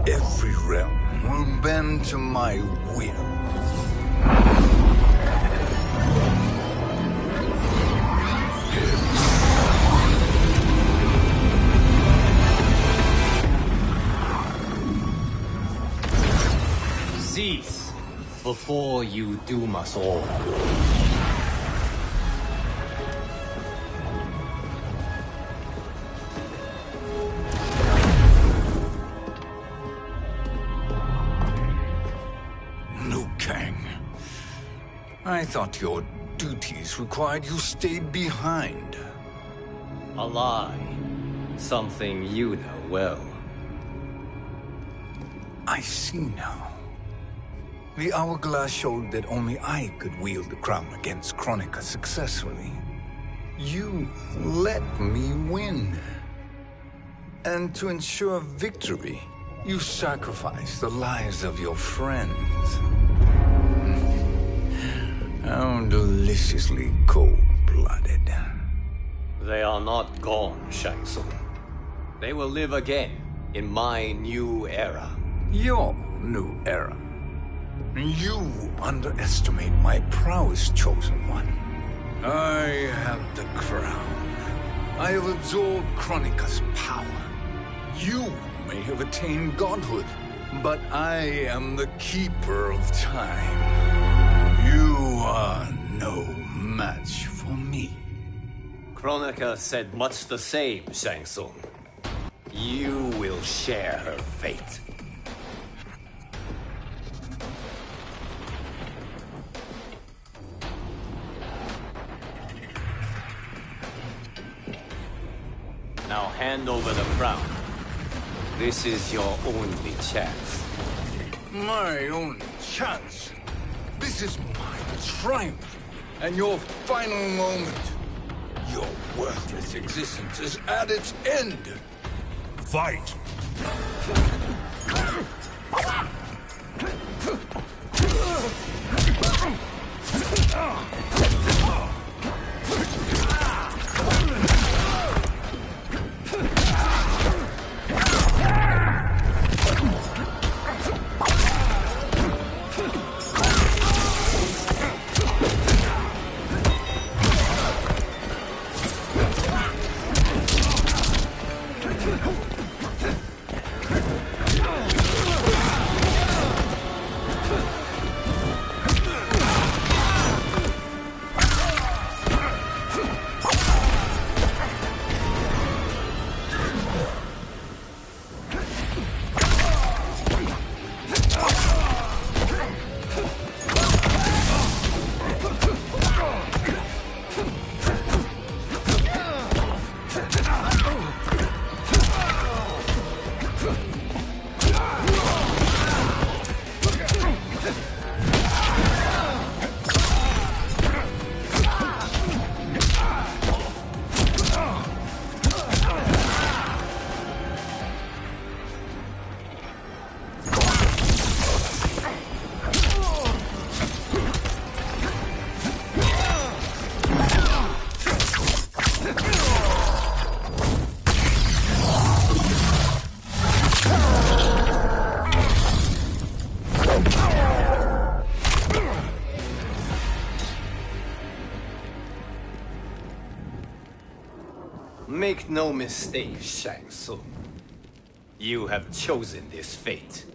Every realm will bend to my will. Cease before you doom us all. Liu Kang. I thought your duties required you stayed behind. A lie. Something you know well. I see now. The hourglass showed that only I could wield the crown against Kronika successfully. You let me win. And to ensure victory, you sacrificed the lives of your friends. How deliciously cold-blooded. They are not gone, Shang Tsung. They will live again in my new era. Your new era. You underestimate my prowess, Chosen One. I have the crown. I have absorbed Kronika's power. You may have attained godhood, but I am the keeper of time. You are no match for me. Kronika said much the same, Shang Tsung. You will share her fate. Now hand over the crown. This is your only chance. My only chance? This is my triumph, and your final moment. Your worthless existence is at its end. Fight! Make no mistake, Shang Tsung. You have chosen this fate.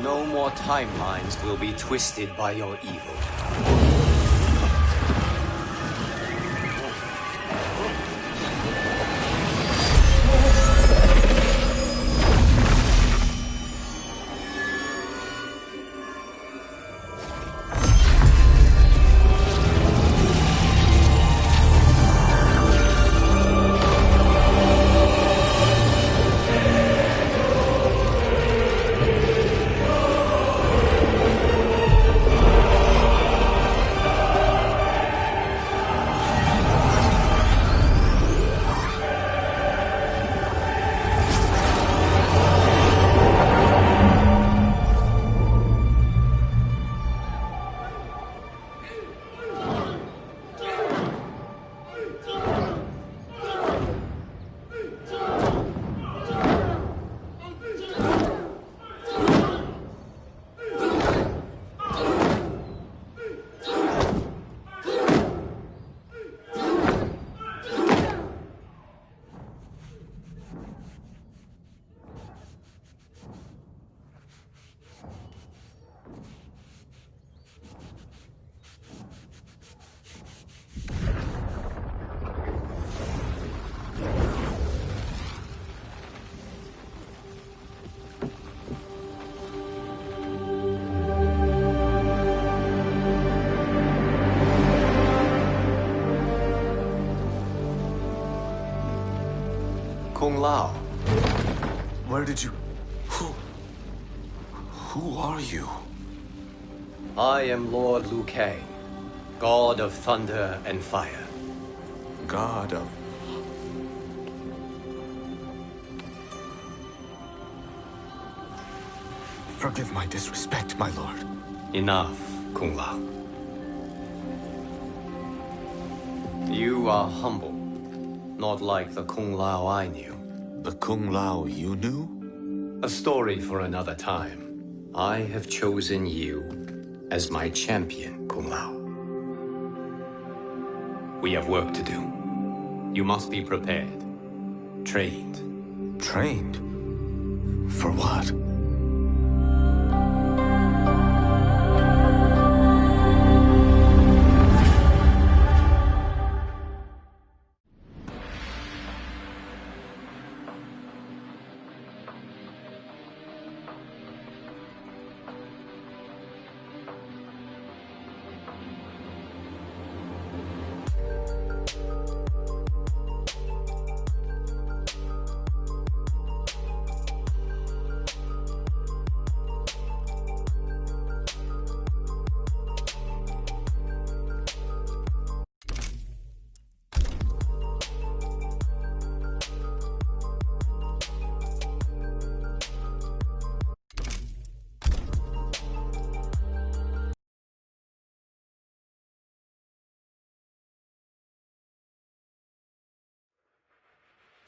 No more timelines will be twisted by your evil. Kung Lao. Where did you... Who are you? I am Lord Liu Kang, God of Thunder and Fire. God of... Forgive my disrespect, my lord. Enough, Kung Lao. You are humble, not like the Kung Lao I knew. The Kung Lao you knew? A story for another time. I have chosen you as my champion, Kung Lao. We have work to do. You must be prepared. Trained. Trained? For what?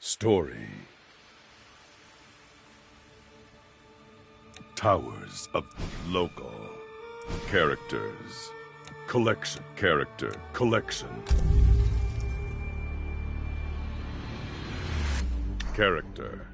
Story. Towers of Local. Characters. Collection. Character. Collection. Character.